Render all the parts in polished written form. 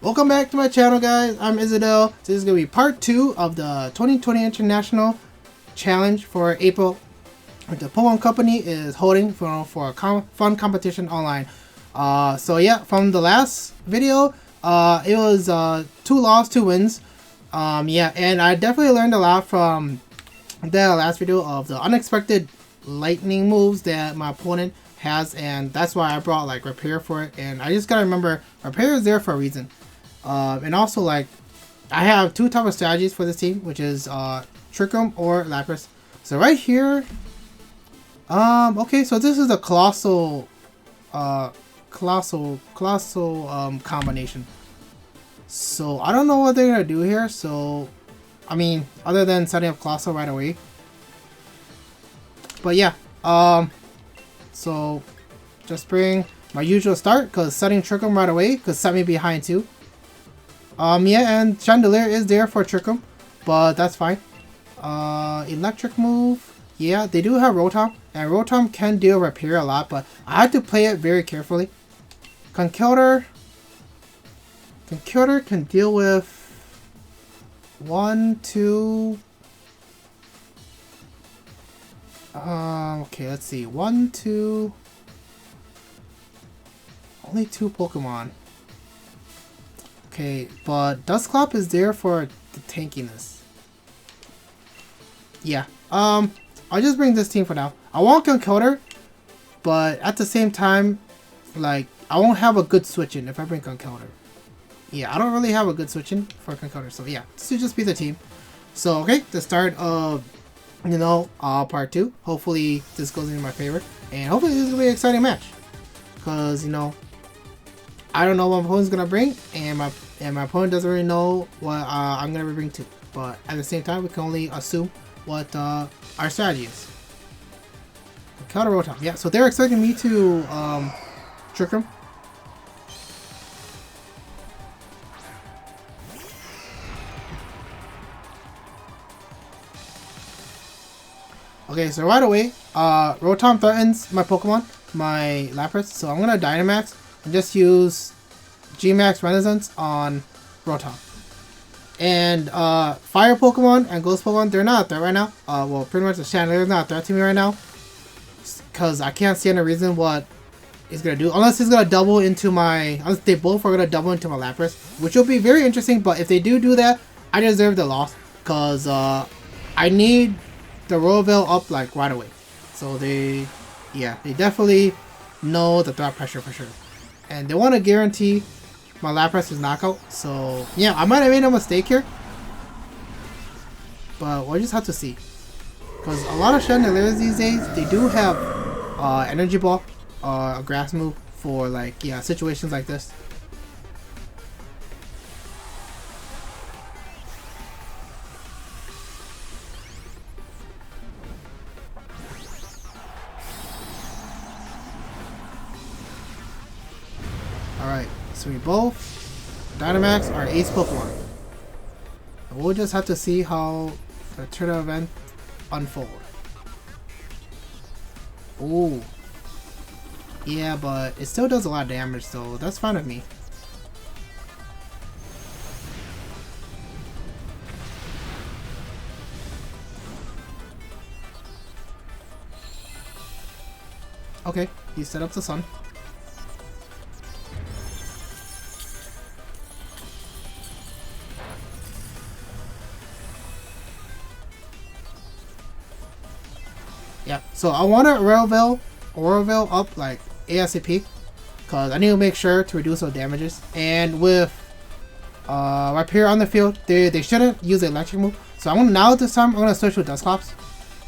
Welcome back to my channel, guys. I'm Isidel. This is going to be part 2 of the 2020 International Challenge for April. The Pokemon Company is holding for a fun competition online. So yeah, from the last video, it was 2 losses, 2 wins. Yeah, and I definitely learned a lot from the last video of the unexpected lightning moves that my opponent has, and that's why I brought like Repair for it. And I just gotta remember, Repair is there for a reason. And also, like, I have 2 type of strategies for this team, which is Trick Room or Lapras. So right here, okay, so this is a colossal combination. So I don't know what they're gonna do here. So I mean, other than setting up colossal right away. But yeah, so just bring my usual start, because setting Trick Room right away could set me behind too. Yeah, and Chandelier is there for Trick Room, but that's fine. Electric move. Yeah, they do have Rotom, and Rotom can deal Repair a lot, but I have to play it very carefully. Conkeldurr can deal with 1, 2. Okay, let's see. 1, 2. Only 2 Pokemon. Okay, but Dusclops is there for the tankiness. Yeah. I'll just bring this team for now. I want Conkeldurr, but at the same time, like, I won't have a good switch-in if I bring Conkeldurr. Yeah, I don't really have a good switch-in for Conkeldurr, so yeah, this should just be the team. So, okay, the start of, you know, part 2. Hopefully this goes in my favor, and hopefully this will be an exciting match. Because, you know, I don't know what my opponent's gonna bring, and my opponent doesn't really know what I'm gonna bring too. But at the same time, we can only assume what our strategy is. Counter Rotom, yeah. So they're expecting me to Trick Room. Okay, so right away, Rotom threatens my Pokemon, my Lapras. So I'm gonna Dynamax and just use G-Max Renaissance on Rotom. And Fire Pokemon and Ghost Pokemon, they're not a threat right now. Well, pretty much the Chandelier is not a threat to me right now, because I can't see any reason what he's gonna do, unless he's gonna double into my, unless they both are gonna double into my Lapras, which will be very interesting. But if they do that, I deserve the loss, because I need the Royal up like right away. So they definitely know the threat pressure for sure. And they want to guarantee my Lapras is knockout. So yeah, I might have made a mistake here, but we'll just have to see. Because a lot of Chandeliers these days, they do have Energy Ball, a grass move for, like, yeah, situations like this. Alright, so we both Dynamax our ace Pokemon. And we'll just have to see how the turtle event unfold. Ooh. Yeah, but it still does a lot of damage, so that's fine with me. Okay, he set up the sun. Yeah, so I want to Oroville up like ASAP, because I need to make sure to reduce those damages. And with Repair on the field, they shouldn't use the electric move. So I'm gonna, now this time I'm gonna switch with Dusclops,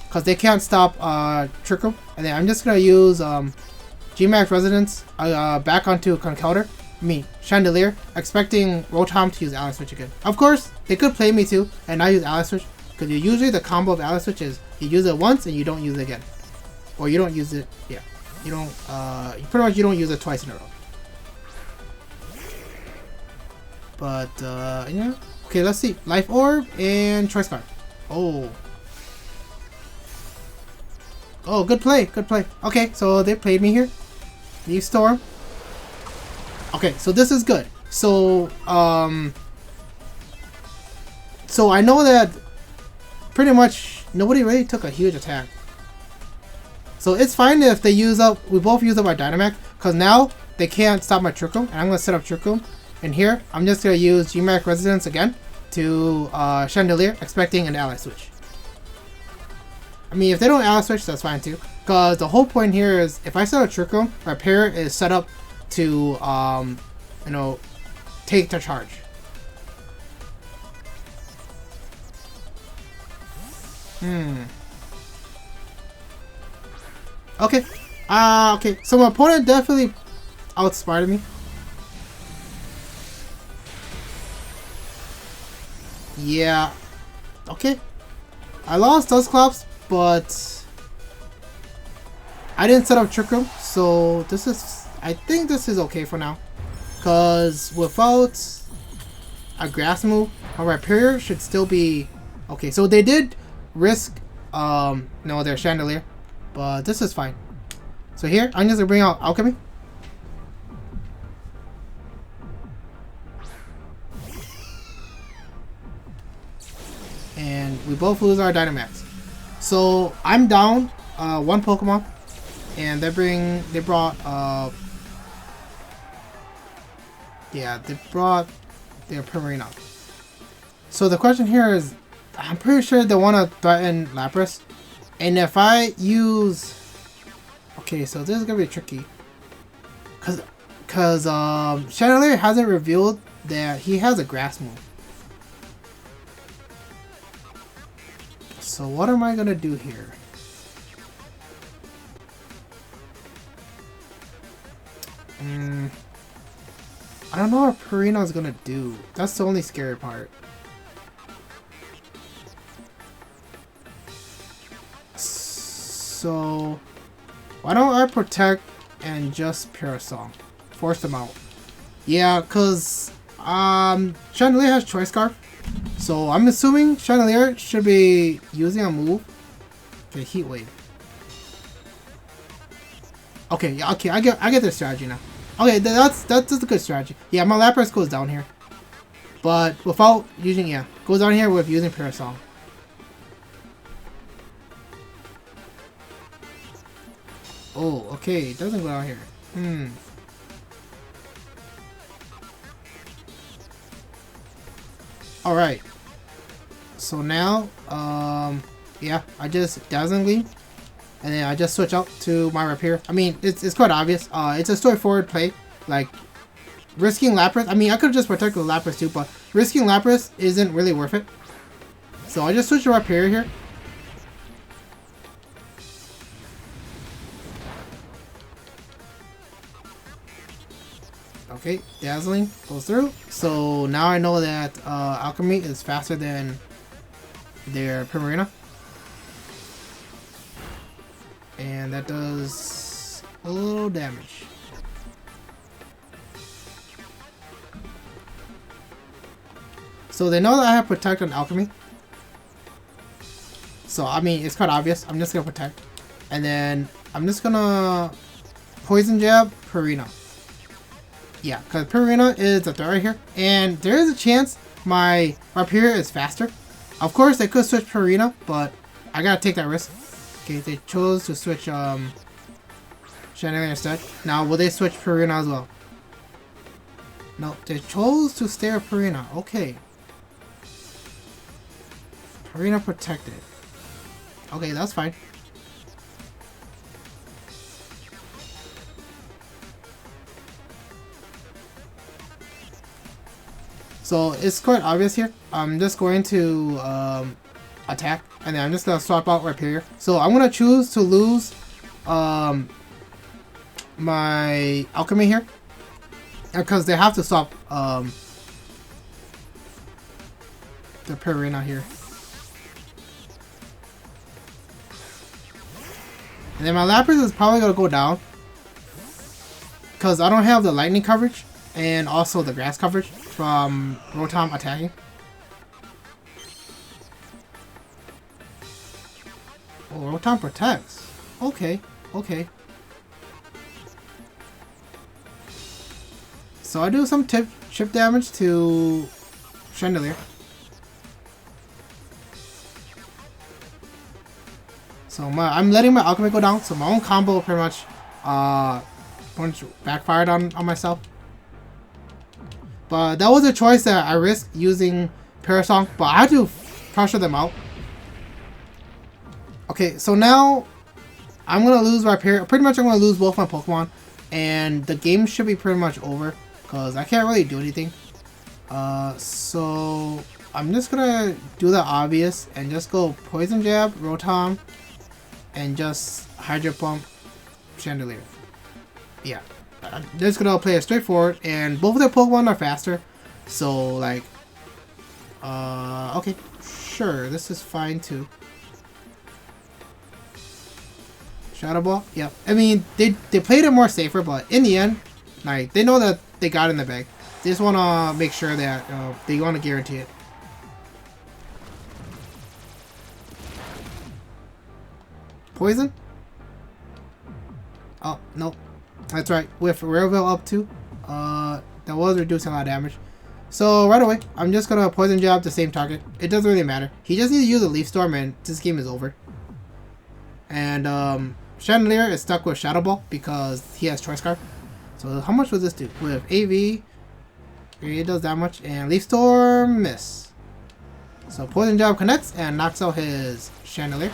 because they can't stop Trick Room. And then I'm just gonna use G-Max Resonance back onto Conkeldurr, Chandelier, expecting Rotom to use Ally Switch again. Of course, they could play me too and not use Ally Switch, because usually the combo of Ally Switch is you use it once and you don't use it again. Or you don't use it, yeah. You don't, pretty much you don't use it twice in a row. But, yeah. Okay, let's see. Life Orb and Choice Card. Oh. Oh, good play, good play. Okay, so they played me here. Leaf Storm. Okay, so this is good. So so I know that pretty much nobody really took a huge attack. So it's fine if they use up, we both use up our Dynamax, because now they can't stop my Trick Room, and I'm going to set up Trick Room. And here, I'm just going to use Gmax Resonance again to Chandelier, expecting an ally switch. I mean, if they don't ally switch, that's fine too. Because the whole point here is, if I set up Trick Room, my pair is set up to, you know, take the charge. Okay. Okay. So my opponent definitely outsmarted me. Yeah. Okay. I lost Dusclops, but I didn't set up Trick Room, so this is, I think this is okay for now. Cause without a grass move, my Rhyperior should still be okay. So they did risk no, their Chandelier, but this is fine. So here, I'm just gonna bring out Alchemy. And we both lose our Dynamax. So I'm down one Pokemon, and they brought their Primarina. So the question here is, I'm pretty sure they want to threaten Lapras, and if I use, okay, so this is gonna be tricky, cause Chandelier hasn't revealed that he has a grass move. So what am I gonna do here? I don't know what Purina is gonna do. That's the only scary part. So why don't I protect and just Pure Song? Force them out. Yeah, cause Chandelier has Choice Scarf. So I'm assuming Chandelier should be using a move. Okay, Heat Wave. Okay, yeah, okay, I get their strategy now. Okay, that's a good strategy. Yeah, my Lapras goes down here, but without using, yeah, goes down here with using Parasol. Oh, okay, it doesn't go down here. All right. So now, yeah, I just Dazzling Gleam, and then I just switch out to my Rhyperior. I mean, it's quite obvious. It's a straightforward play. Like, risking Lapras. I mean, I could have just protected with Lapras too, but risking Lapras isn't really worth it. So I just switch to Rhyperior here. Okay, Dazzling goes through. So now I know that Alchemy is faster than their Primarina. And that does a little damage. So they know that I have Protect on Alchemy. So I mean, it's quite obvious. I'm just gonna Protect. And then I'm just gonna Poison Jab Purina. Yeah, because Purina is a threat right here. And there is a chance my Rhyperior is faster. Of course, they could switch Purina, but I gotta take that risk. Okay, they chose to switch Chandelier instead. Now, will they switch Purina as well? No, they chose to stay with Purina. Okay. Purina protected. Okay, that's fine. So it's quite obvious here. I'm just going to attack, and then I'm just gonna swap out Rhyperior. So I'm gonna choose to lose my Alchemy here, because they have to stop the Purina here. And then my Lapras is probably gonna go down because I don't have the lightning coverage and also the grass coverage from Rotom attacking. Oh, Rotom protects. Okay, okay. So I do some tip chip damage to Chandelier. So I'm letting my alchemy go down, so my own combo pretty much backfired on myself. But that was a choice that I risked using Parasong, but I had to pressure them out. Okay, so now I'm gonna lose my pretty much I'm gonna lose both my Pokemon, and the game should be pretty much over because I can't really do anything. So I'm just gonna do the obvious and just go Poison Jab, Rotom, and just Hydro Pump, Chandelier. Yeah, I'm just gonna play it straightforward, and both of their Pokemon are faster, so like, okay, sure, this is fine too. Shadow Ball, yep. I mean, they played it more safer, but in the end, like, they know that they got in the bag. They just want to make sure that they want to guarantee it. Poison? Oh, no. That's right. With Railville up too, that was reducing a lot of damage. So right away, I'm just going to Poison Jab the same target. It doesn't really matter. He just needs to use a Leaf Storm and this game is over. And Chandelier is stuck with Shadow Ball because he has Choice Scarf. So how much will this do? With AV, it does that much. And Leaf Storm, miss. So Poison Jab connects and knocks out his Chandelier.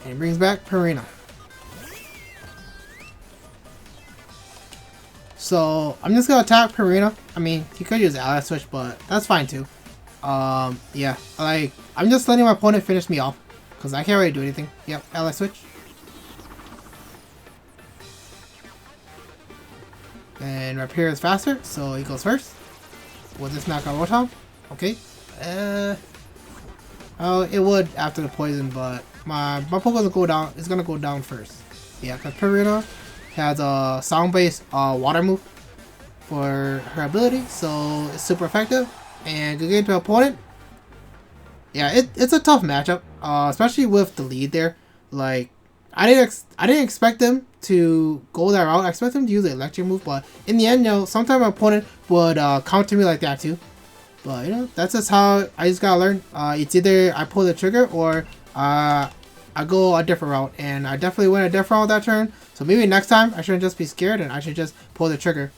And brings back Purina. So I'm just gonna attack Purina. I mean, he could use Ally Switch, but that's fine too. Yeah, like I'm just letting my opponent finish me off because I can't really do anything. Yep, Ally Switch. And Rapier is faster, so he goes first. Will this knock out Rotom? Okay. Oh, it would after the poison, but my Pokemon will go down. It's gonna go down first. Yeah, because Purina has a sound-based water move for her ability, so it's super effective. And good game to opponent. Yeah, it's a tough matchup, especially with the lead there. Like, I didn't expect them to go that route. I expect them to use the electric move, but in the end, you know, sometimes my opponent would counter me like that too. But you know, that's just how I just gotta learn. It's either I pull the trigger or I go a different route, and I definitely went a different route that turn. So maybe next time I shouldn't just be scared and I should just pull the trigger.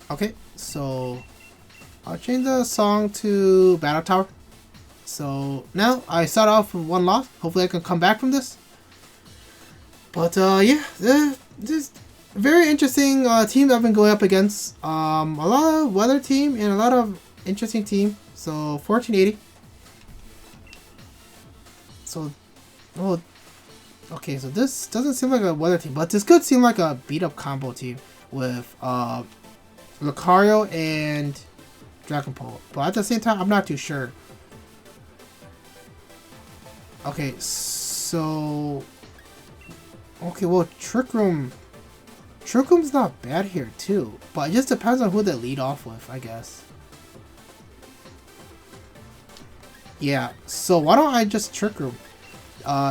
Okay, so I'll change the song to Battle Tower. So now I start off with one loss. Hopefully I can come back from this. But yeah, just very interesting teams I've been going up against. A lot of weather team and a lot of interesting team. So 1480. So, oh, okay. So this doesn't seem like a weather team, but this could seem like a beat up combo team with Lucario and Dragapult. But at the same time, I'm not too sure. Okay, so okay, well, Trick Room's not bad here too, but it just depends on who they lead off with, I guess. Yeah, so why don't I just Trick Room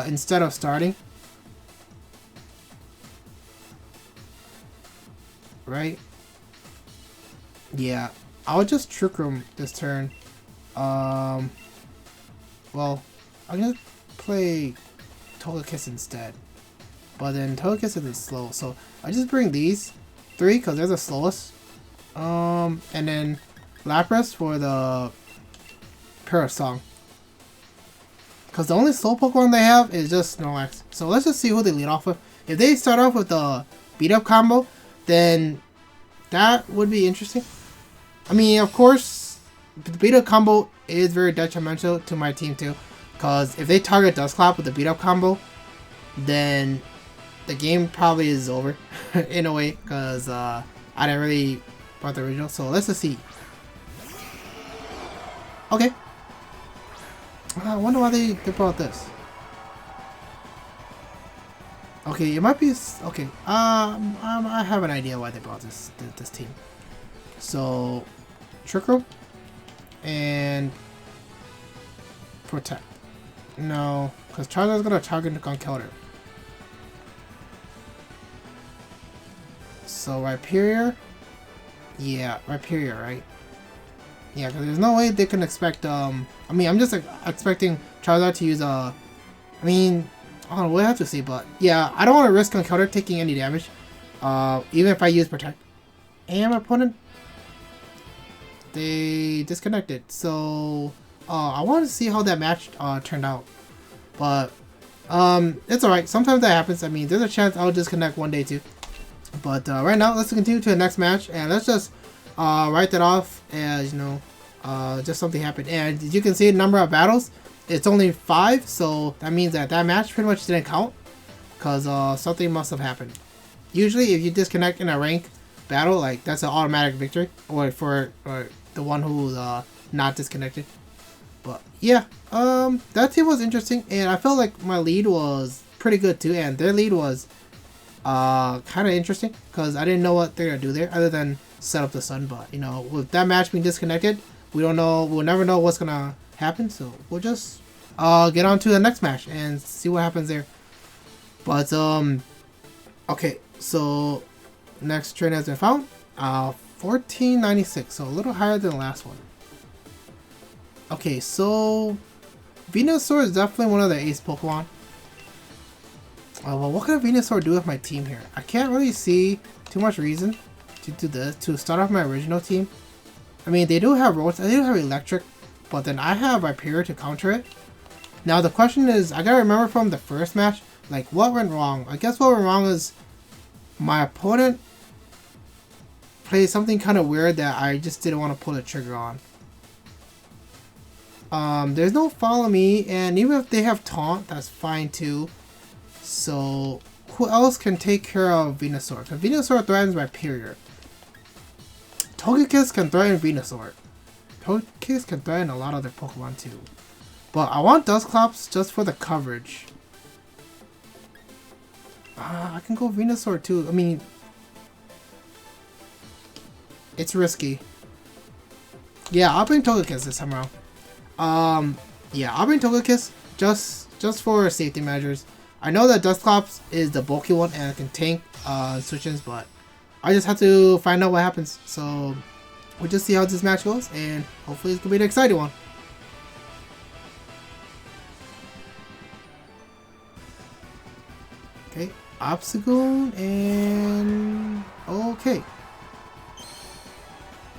instead of starting? Right? Yeah, I'll just Trick Room this turn. Well, I'm gonna play Togekiss instead. But then Togekiss is slow, so I just bring these three because they're the slowest. And then Lapras for the Parasong. Because the only slow Pokemon they have is just Snorlax. So let's just see who they lead off with. If they start off with the beat up combo, then that would be interesting. I mean, of course, the beat up combo is very detrimental to my team too. Because if they target Dusclops with the beat up combo, then the game probably is over in a way. Because I didn't really bought the original. So let's just see. Okay. I wonder why they brought this. Okay, it might be okay. I have an idea why they brought this team. So, Trick Room, and protect. No, because Charizard's gonna target on counter. So Rhyperior? Yeah, Rhyperior, right? Yeah, because there's no way they can expect, I mean, I'm just expecting Charizard to use, I mean, I don't know, we'll have to see, but yeah, I don't want to risk on counter taking any damage, even if I use Protect. And my opponent, they disconnected, so, I want to see how that match, turned out. But, it's alright, sometimes that happens. I mean, there's a chance I'll disconnect one day too. But, right now, let's continue to the next match, and let's just, write that off as, you know, just something happened. And as you can see, the number of battles, it's only 5, so that means that that match pretty much didn't count, because something must have happened. Usually, if you disconnect in a rank battle, like, that's an automatic victory, or for the one who's not disconnected. But yeah, that team was interesting, and I felt like my lead was pretty good too, and their lead was kind of interesting, because I didn't know what they're gonna do there other than set up the sun. But you know, with that match being disconnected, we don't know, we'll never know what's gonna happen, so we'll just get on to the next match and see what happens there. But okay, so next trainer has been found, 1496, so a little higher than the last one. Okay, so Venusaur is definitely one of the ace Pokemon. Well, what can a Venusaur do with my team here? I can't really see too much reason to do this, to start off my original team. I mean, they do have Roads, they do have Electric, but then I have Rhyperior to counter it. Now the question is, I gotta remember from the first match, like, what went wrong? I guess what went wrong is my opponent played something kind of weird that I just didn't want to pull the trigger on. There's no Follow Me, and even if they have Taunt, that's fine too. So, who else can take care of Venusaur? Because Venusaur threatens Rhyperior. Togekiss can threaten Venusaur. Togekiss can threaten a lot of their Pokemon too. But I want Dusclops just for the coverage. I can go Venusaur too. I mean, it's risky. Yeah, I'll bring Togekiss this time around. Yeah, I'll bring Togekiss just for safety measures. I know that Dusclops is the bulky one and it can tank switch-ins, but I just have to find out what happens. So we'll just see how this match goes, and hopefully it's gonna be an exciting one. Okay, Obstagoon and okay.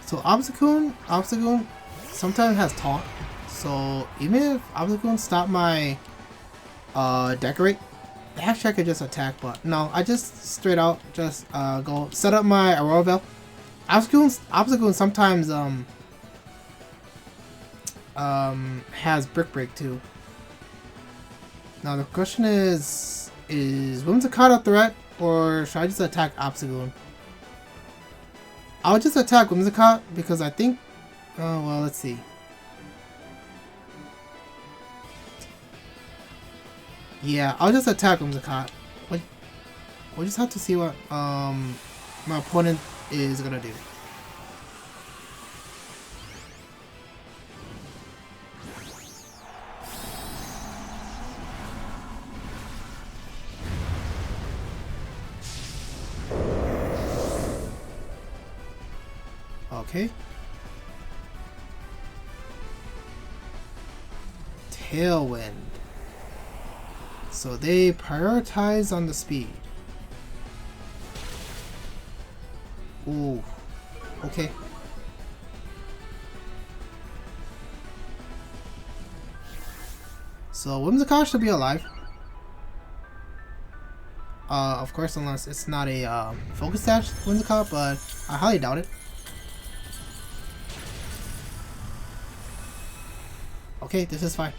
So Obstagoon sometimes has Taunt. So even if Obstagoon stop my Decorate, actually I could just attack, but no, I just straight out just go set up my Aurora Veil. Obstagoon sometimes has Brick Break too. Now the question is Whimsicott a threat, or should I just attack Obstagoon? I'll just attack Whimsicott because I think, oh well, let's see. Yeah, I'll just attack Whimsicott. We'll just have to see what my opponent is gonna do. Okay. Tailwind. So they prioritize on the speed. Ooh. Okay. So Whimsicott should be alive. Of course, unless it's not a Focus Sash Whimsicott, but I highly doubt it. Okay, this is fine.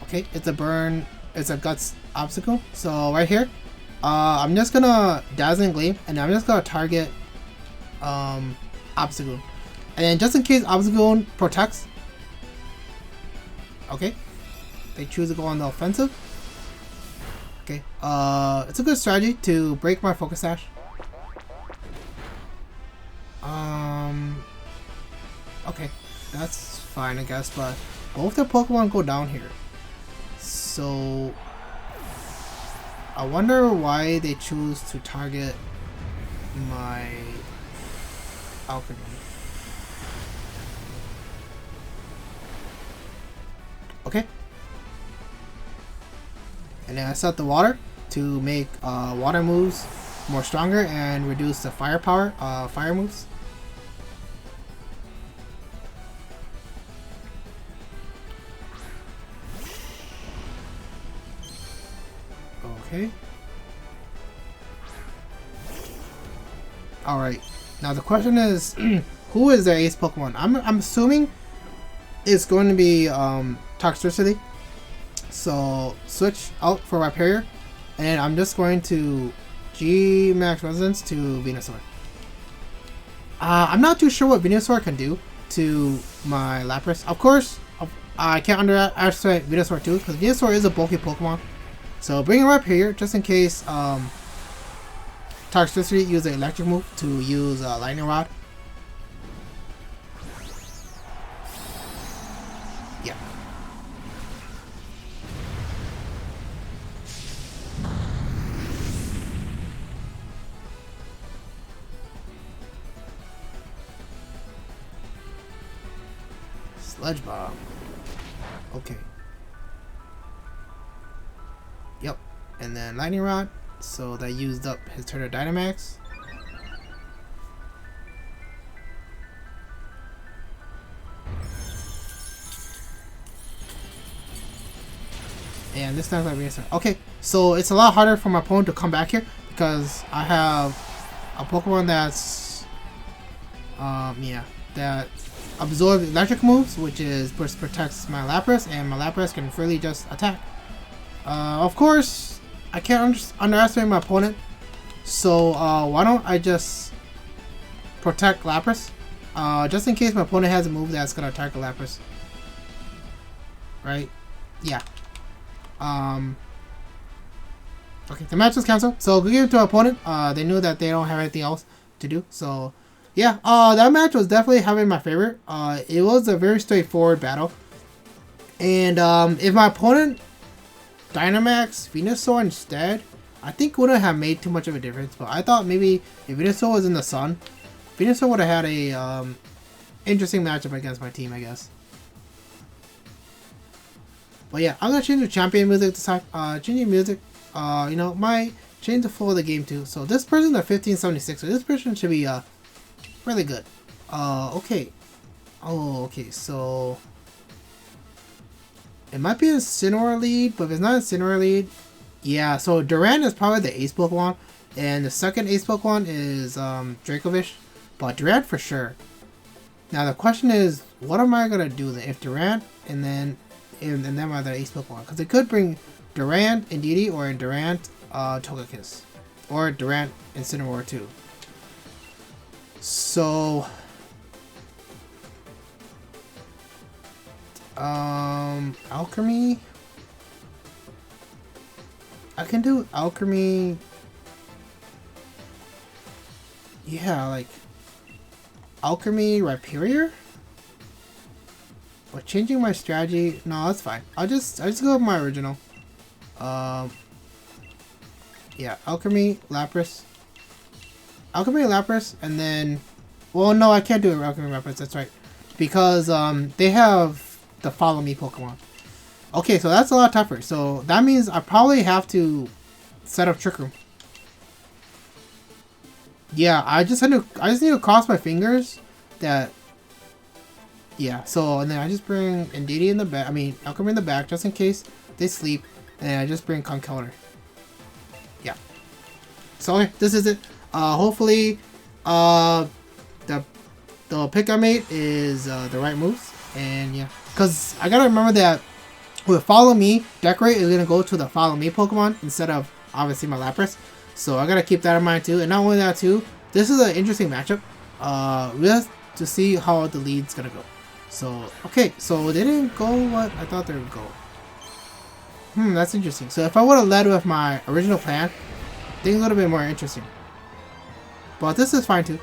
Okay, it's a burn, it's a Guts Obstacle. So right here, I'm just gonna Dazzling Gleam, and I'm just gonna target Obstacle. And then just in case Obstacle protects, okay, they choose to go on the offensive. Okay, it's a good strategy to break my focus sash. Okay, that's fine, I guess, but both the Pokemon go down here. So, I wonder why they choose to target my Alchemy. Okay. And then I set the water to make water moves more stronger and reduce the firepower, fire moves. Okay. Alright. Now the question is, who is their ace Pokemon? I'm assuming it's going to be Toxtricity. So switch out for Rhyperior, and I'm just going to G Max Resonance to Venusaur. I'm not too sure what Venusaur can do to my Lapras. Of course, I can't underestimate Venusaur too, because Venusaur is a bulky Pokemon. So bring him up here just in case Toxtricity use the electric move to use Lightning Rod. Yeah. Sludge Bomb. Okay. Yep. And then Lightning Rod. So that used up his turn of Dynamax. And this time's like Venusaur. Okay, so it's a lot harder for my opponent to come back here because I have a Pokemon that's yeah, that absorbs electric moves, which is protects my Lapras, and my Lapras can freely just attack. Of course, I can't underestimate my opponent, so why don't I just protect Lapras, just in case my opponent has a move that's gonna attack a Lapras. Right? Yeah. Okay, the match was canceled, so we give it to our opponent. They knew that they don't have anything else to do, so yeah. That match was definitely having my favorite. It was a very straightforward battle, and if my opponent Dynamax Venusaur instead, I think wouldn't have made too much of a difference. But I thought maybe if Venusaur was in the sun, Venusaur would have had a interesting matchup against my team, I guess. But yeah, I'm gonna change the champion music this time. Changing music, you know, might change the flow of the game too. So this person's a 1576, so this person should be really good. Okay. Oh, okay, so it might be a Incineroar lead, but if it's not a Incineroar lead, yeah, so Durant is probably the ace Pokemon, and the second ace Pokemon is Dracovish, but Durant for sure. Now the question is, what am I gonna do then if Durant and then my other ace Pokemon? Because it could bring Durant Indeedee or Durant Togekiss, or Durant Incineroar too. So Alchemy. I can do Alchemy. Yeah, like Alchemy Rhyperior. But changing my strategy, no, that's fine. I just go with my original. Yeah, Alchemy Lapras. Alchemy Lapras, and then, well, no, I can't do it Alchemy Lapras. That's right, because they have the Follow Me Pokemon. Okay, so that's a lot tougher. So that means I probably have to set up Trick Room. Yeah, I just need to cross my fingers that. Yeah, so and then I just bring Indeedee in the back. I mean, Alchemy in the back just in case they sleep, and I just bring Conkeldurr. Yeah. So okay, this is it. Hopefully, the pick I made is the right moves, and yeah, because I gotta remember that with Follow Me, Decorate is gonna go to the Follow Me Pokemon instead of obviously my Lapras. So I gotta keep that in mind too, and not only that too, this is an interesting matchup. We have to see how the lead's gonna go. So okay, so they didn't go what I thought they would go. That's interesting. So if I would have led with my original plan, things would have been more interesting. But this is fine too.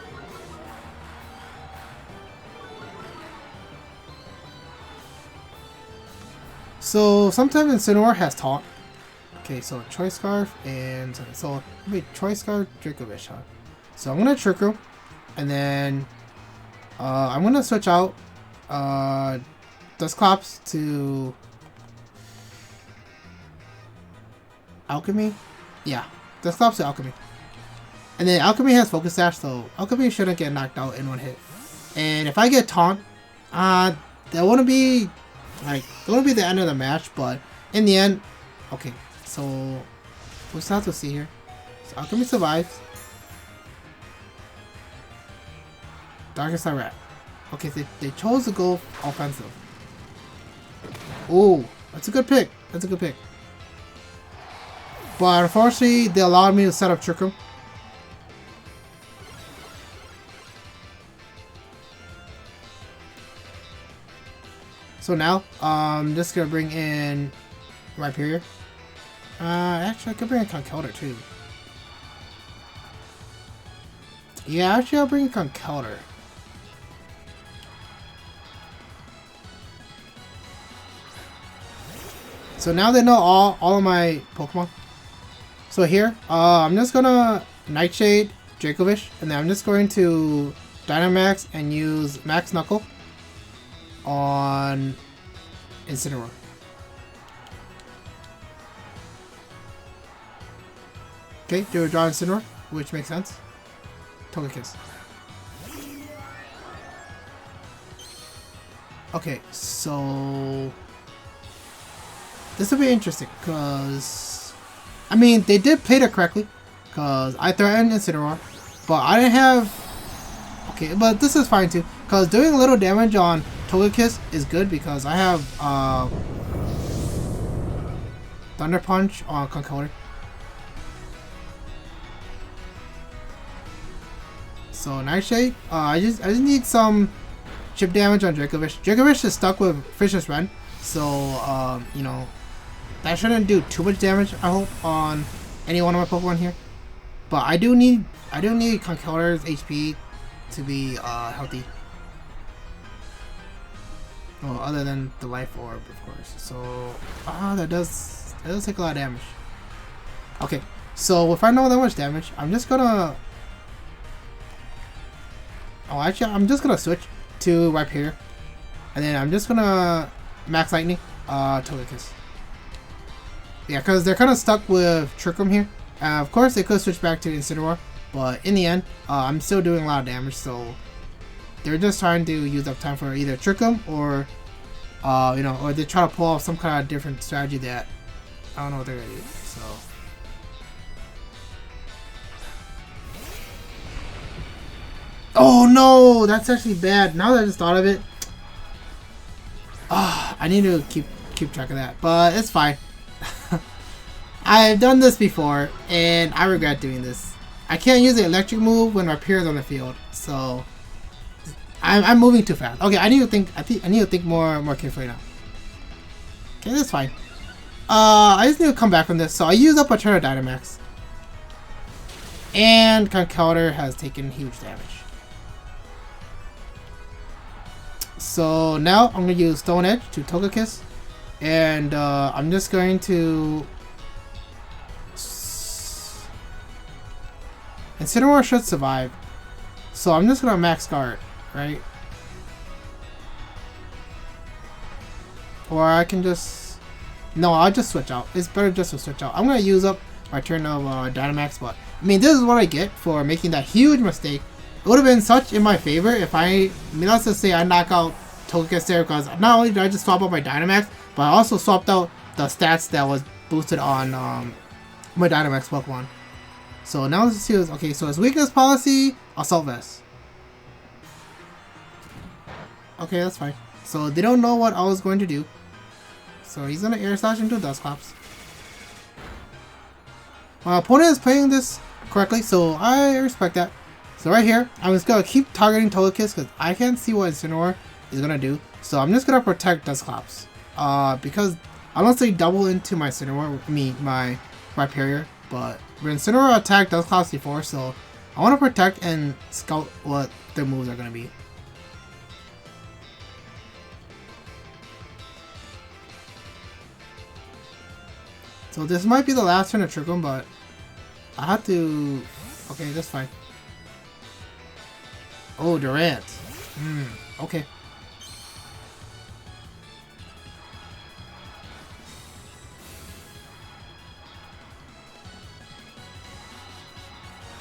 So sometimes Incineroar has Taunt. Okay, so Choice Scarf and so wait, Choice Scarf, Dracovish, huh? So I'm gonna Trick Room, and then I'm gonna switch out Dusclops to Alchemy. Yeah, Dusclops to Alchemy. And then Alchemy has Focus Sash, so Alchemy shouldn't get knocked out in one hit. And if I get Taunt, that wouldn't be the end of the match, but in the end, okay. So we'll start to see here. So Alchemy survives. Darkest Side Rat. Okay, so they chose to go offensive. Oh, that's a good pick. That's a good pick. But unfortunately, they allowed me to set up Trick Room. So now, I'm just gonna bring in Rhyperior. Actually, I could bring in Conkeldurr too. Yeah, actually, I'll bring in Conkeldurr. So now they know all of my Pokemon. So here, I'm just gonna Nightshade, Dracovish, and then I'm just going to Dynamax and use Max Knuckle on Incineroar. Okay, do a draw Incineroar, which makes sense. Togekiss. Okay, so this will be interesting, because I mean, they did play it correctly, because I threatened Incineroar, but I didn't have... Okay, but this is fine too, because doing a little damage on Togekiss is good, because I have Thunder Punch on Conkeldurr. So Nightshade, I just need some chip damage on Dracovish. Dracovish is stuck with Fisher's Rend, so you know, that shouldn't do too much damage, I hope, on any one of my Pokemon here. But I do need Conkeldurr's HP to be healthy. Well, other than the Life Orb, of course. So that does take a lot of damage. Okay, so if I know that much damage, I'm just gonna... Oh, actually, I'm just gonna switch to Rhyperior, and then I'm just gonna Max Lightning Togekiss. Yeah, because they're kind of stuck with Trick Room here. Of course, they could switch back to Incineroar, but in the end, I'm still doing a lot of damage, so they're just trying to use up time for either Trick Room or, you know, or they try to pull off some kind of different strategy that I don't know what they're gonna do. So. Oh no, that's actually bad. Now that I just thought of it, I need to keep track of that, but it's fine. I've done this before, and I regret doing this. I can't use the electric move when Rhyperior is on the field, so I'm moving too fast. Okay, I need to think. I need to think more carefully now. Okay, that's fine. I just need to come back from this. So I use up a turn of Dynamax, and Conkeldurr has taken huge damage. So now I'm gonna use Stone Edge to Togekiss, and I'm just going to... Incineroar should survive, so I'm just gonna Max Guard, right? Or I can just... No, I'll just switch out. It's better just to switch out. I'm gonna use up my turn of Dynamax, but I mean, this is what I get for making that huge mistake. It would have been such in my favor if I mean, let's just say I knock out Togekiss there, because not only did I just swap out my Dynamax, but I also swapped out the stats that was boosted on my Dynamax Pokemon. So now let's see. Okay, so his weakness policy, Assault Vest. Okay, that's fine. So they don't know what I was going to do. So he's gonna Air Slash into Dusclops. My opponent is playing this correctly, so I respect that. So right here, I'm just gonna keep targeting Togekiss because I can't see what Incineroar is gonna do. So I'm just gonna protect Dusclops. Because Unless they double into my Incineroar, I mean my Rhyperior. But Incineroar attack does cost D4, so I want to protect and scout what their moves are going to be. So this might be the last turn to trick him, but I have to... Okay, that's fine. Oh, Durant. Okay.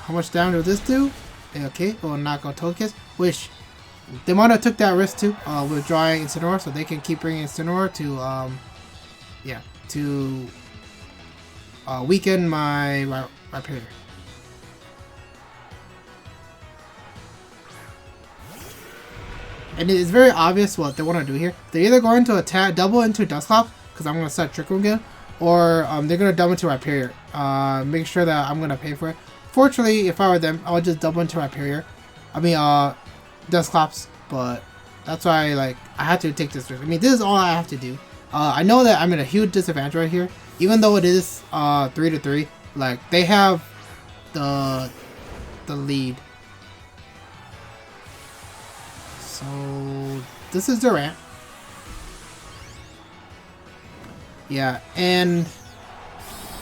How much damage will this do? Okay, we'll knock out Togekiss, which they might have took that risk too, withdrawing Incineroar, so they can keep bringing Incineroar to, yeah, to weaken my Rhyperior. And it's very obvious what they want to do here. They're either going to attack double into Dusclops, because I'm going to set Trick Room again, or they're going to double into Rhyperior. Make sure that I'm going to pay for it. Fortunately, if I were them, I would just double into Rhyperior. I mean, Dusclops, but that's why, like, I had to take this risk. I mean, this is all I have to do. I know that I'm in a huge disadvantage right here, even though it is 3-3. Like, they have the lead. So this is Durant. Yeah, and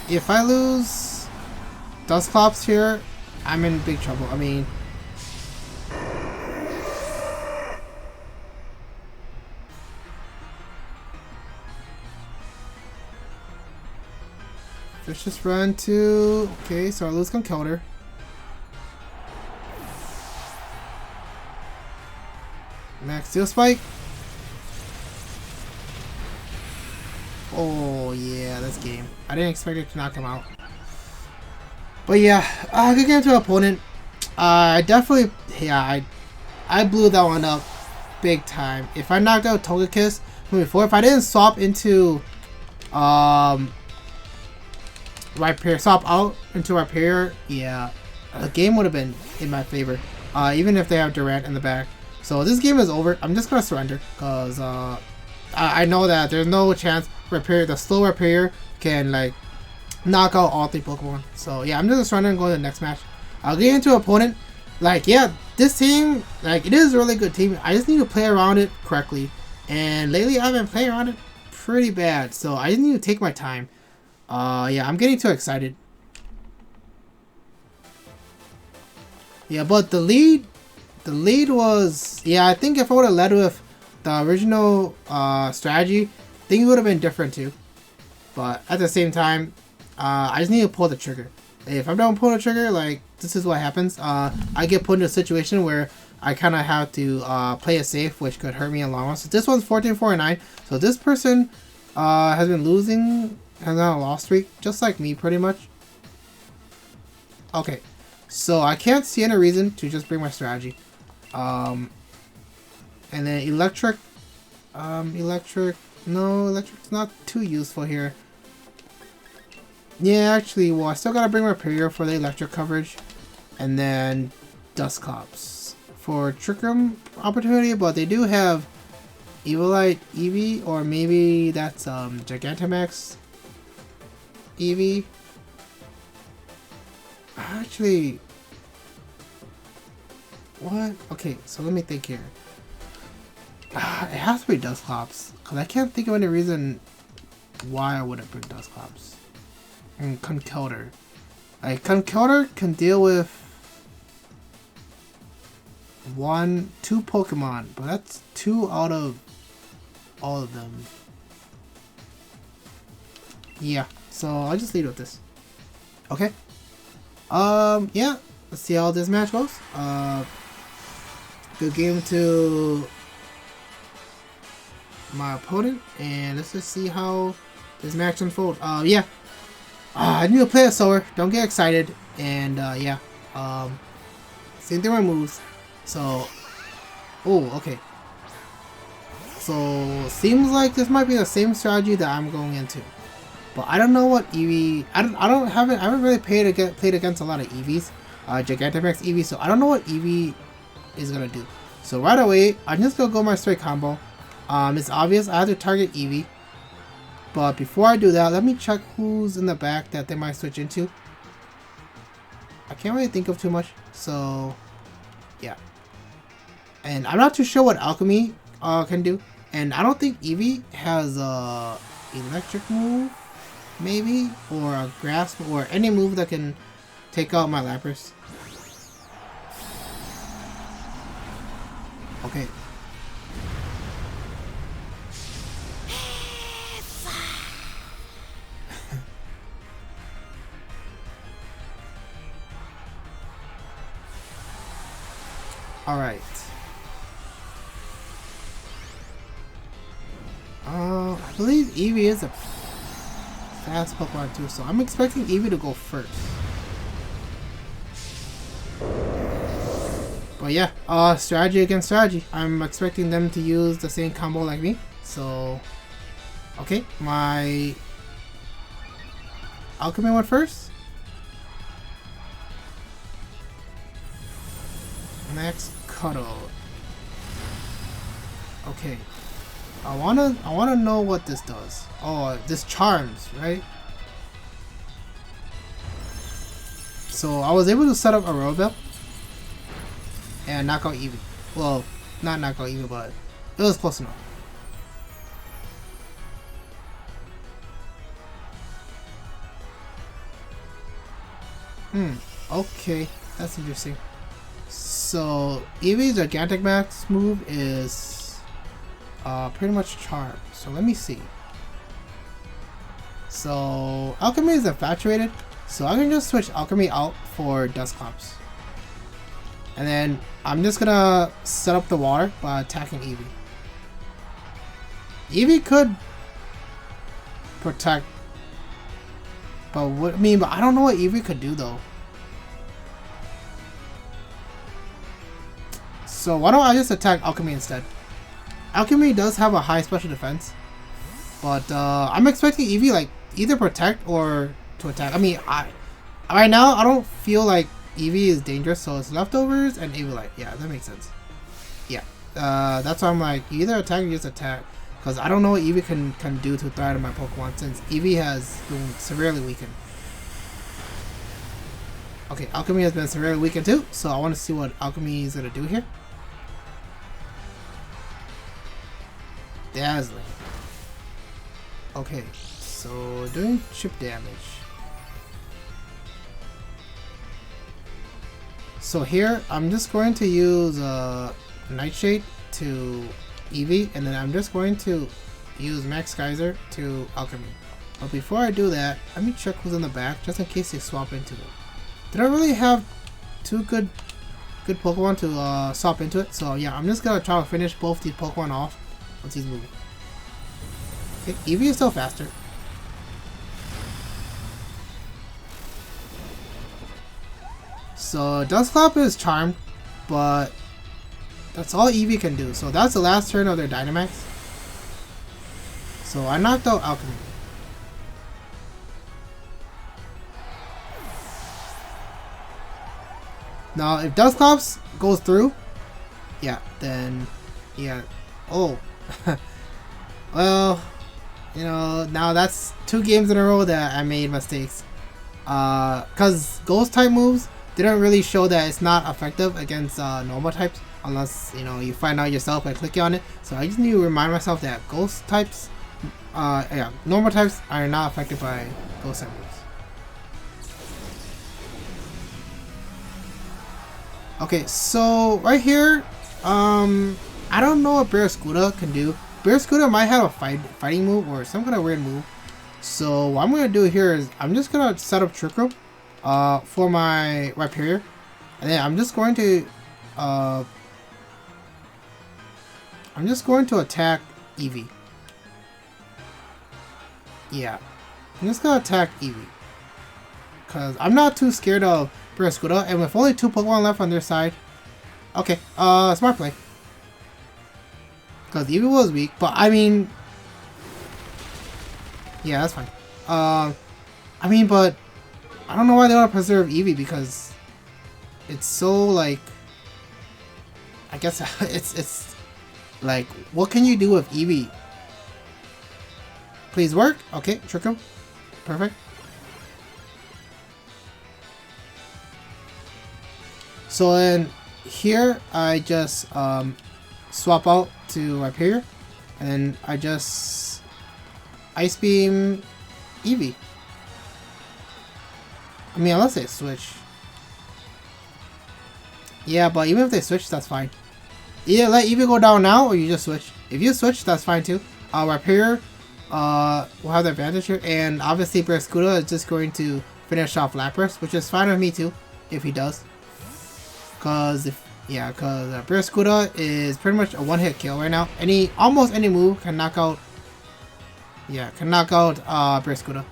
if I lose Dusclops here, I'm in big trouble. I mean, let's just run to... Okay, so I lose Conkeldurr. Max Steel Spike. Oh yeah, that's game. I didn't expect it to knock him out. But yeah, good game to opponent. I definitely, yeah, I blew that one up big time. If I knocked out Togekiss before, if I didn't swap into Rhyperior, swap out into Rhyperior, yeah, the game would have been in my favor. Even if they have Durant in the back. So this game is over. I'm just gonna surrender because I know that there's no chance Rhyperior, the slow Rhyperior, can like knock out all 3 Pokemon. So yeah, I'm just gonna surrender and go to the next match. I'll get into opponent. Like, yeah, this team, like, it is a really good team. I just need to play around it correctly. And lately I've been playing around it pretty bad. So I just need to take my time. Yeah, I'm getting too excited. Yeah, but the lead was, yeah, I think if I would have led with the original strategy, things would have been different too. But at the same time, I just need to pull the trigger. If I'm not pulling the trigger, like, this is what happens. I get put into a situation where I kind of have to play it safe, which could hurt me in the long run. So this one's 14-4-9. So this person has been losing, has on a loss streak, just like me pretty much. Okay, so I can't see any reason to just bring my strategy. And then electric, no, electric's not too useful here. Yeah, actually, well, I still gotta bring my Rhyperior for the electric coverage, and then Dusclops for Trick Room opportunity, but they do have Evilite Eevee, or maybe that's Gigantamax Eevee. Actually, what? Okay, so let me think here. It has to be Dusclops, because I can't think of any reason why I wouldn't bring Dusclops. And Conkeldurr. Like, Conkeldurr can deal with 2 Pokemon, but that's 2 out of all of them. Yeah, so I'll just lead with this. Okay. Yeah, let's see how this match goes. Good game to my opponent, and let's just see how this match unfolds. Yeah. I need to play it slower. Don't get excited. And yeah. Same thing with moves. So, oh, okay. So seems like this might be the same strategy that I'm going into. But I don't know what Eevee. I haven't really played against a lot of Eevees. Gigantamax Eevee. So I don't know what Eevee is gonna do. So right away, I'm just gonna go my straight combo. It's obvious I have to target Eevee. But before I do that, let me check who's in the back that they might switch into. I can't really think of too much, so yeah. And I'm not too sure what Alchemy can do. And I don't think Eevee has a electric move, maybe, or a grass, or any move that can take out my Lapras. Okay. Alright. I believe Eevee is a fast Pokemon too, so I'm expecting Eevee to go first. But yeah, strategy against strategy. I'm expecting them to use the same combo like me. So, okay, my Alchemy went first. Max Cuddle. Okay. I wanna know what this does. Oh, this charms, right? So I was able to set up a Robel and knock out Eevee. Well, not knock out Eevee, but it was close enough. Okay, that's interesting. So Eevee's Gigantic Max move is pretty much Charm. So let me see. So Alchemy is infatuated, so I can just switch Alchemy out for Dusclops. And then I'm just gonna set up the water by attacking Eevee. Eevee could protect, but what I mean, but I don't know what Eevee could do though. So why don't I just attack Alchemy instead? Alchemy does have a high special defense, but I'm expecting Eevee like either protect or to attack. I mean, right now I don't feel like Eevee is dangerous, so it's Leftovers and Eevee. Yeah, that makes sense. Yeah, that's why I'm like either attack or just attack, because I don't know what Eevee can do to threaten my Pokemon since Eevee has been severely weakened. Okay, Alchemy has been severely weakened too, so I want to see what Alchemy is gonna do here. Dazzling. Okay, so doing chip damage. So here, I'm just going to use Nightshade to Eevee, and then I'm just going to use Max Geyser to Alchemy. But before I do that, let me check who's in the back, just in case they swap into it. They don't really have two good Pokemon to swap into it, so yeah, I'm just gonna try to finish both these Pokemon off once he's moving. Okay, Eevee is still faster. So Dusclops is charmed, but that's all Eevee can do. So that's the last turn of their Dynamax. So I knocked out Alchemy. Now if Dusclops goes through, yeah, then yeah. Oh, well, you know, now that's 2 games in a row that I made mistakes. Cause Ghost type moves didn't really show that it's not effective against normal types, unless you know you find out yourself by clicking on it. So I just need to remind myself that Ghost types, yeah, normal types are not affected by Ghost type moves. Okay, so right here, I don't know what Barraskewda can do. Barraskewda might have a fighting move or some kind of weird move. So what I'm gonna do here is I'm just gonna set up Trick Room for my Rhyperior, and then I'm just going to attack Eevee. Yeah, I'm just gonna attack Eevee because I'm not too scared of Barraskewda, and with only 2 Pokemon left on their side, okay, smart play. Because Eevee was weak, but I mean, yeah, that's fine. I mean, but I don't know why they want to preserve Eevee, because it's so like, I guess it's like, what can you do with Eevee? Please work. Okay, Trick Room. Perfect. So then here I just swap out to Rhyperior, and then I just Ice Beam Eevee. I mean, unless they switch. Yeah, but even if they switch, that's fine. Either let Eevee go down now, or you just switch. If you switch, that's fine too. Rhyperior will have the advantage here, and obviously Barraskewda is just going to finish off Lapras, which is fine with me too, if he does. Cause Barraskewda is pretty much a one-hit kill right now. Almost any move can knock out. Yeah, can knock out Barraskewda.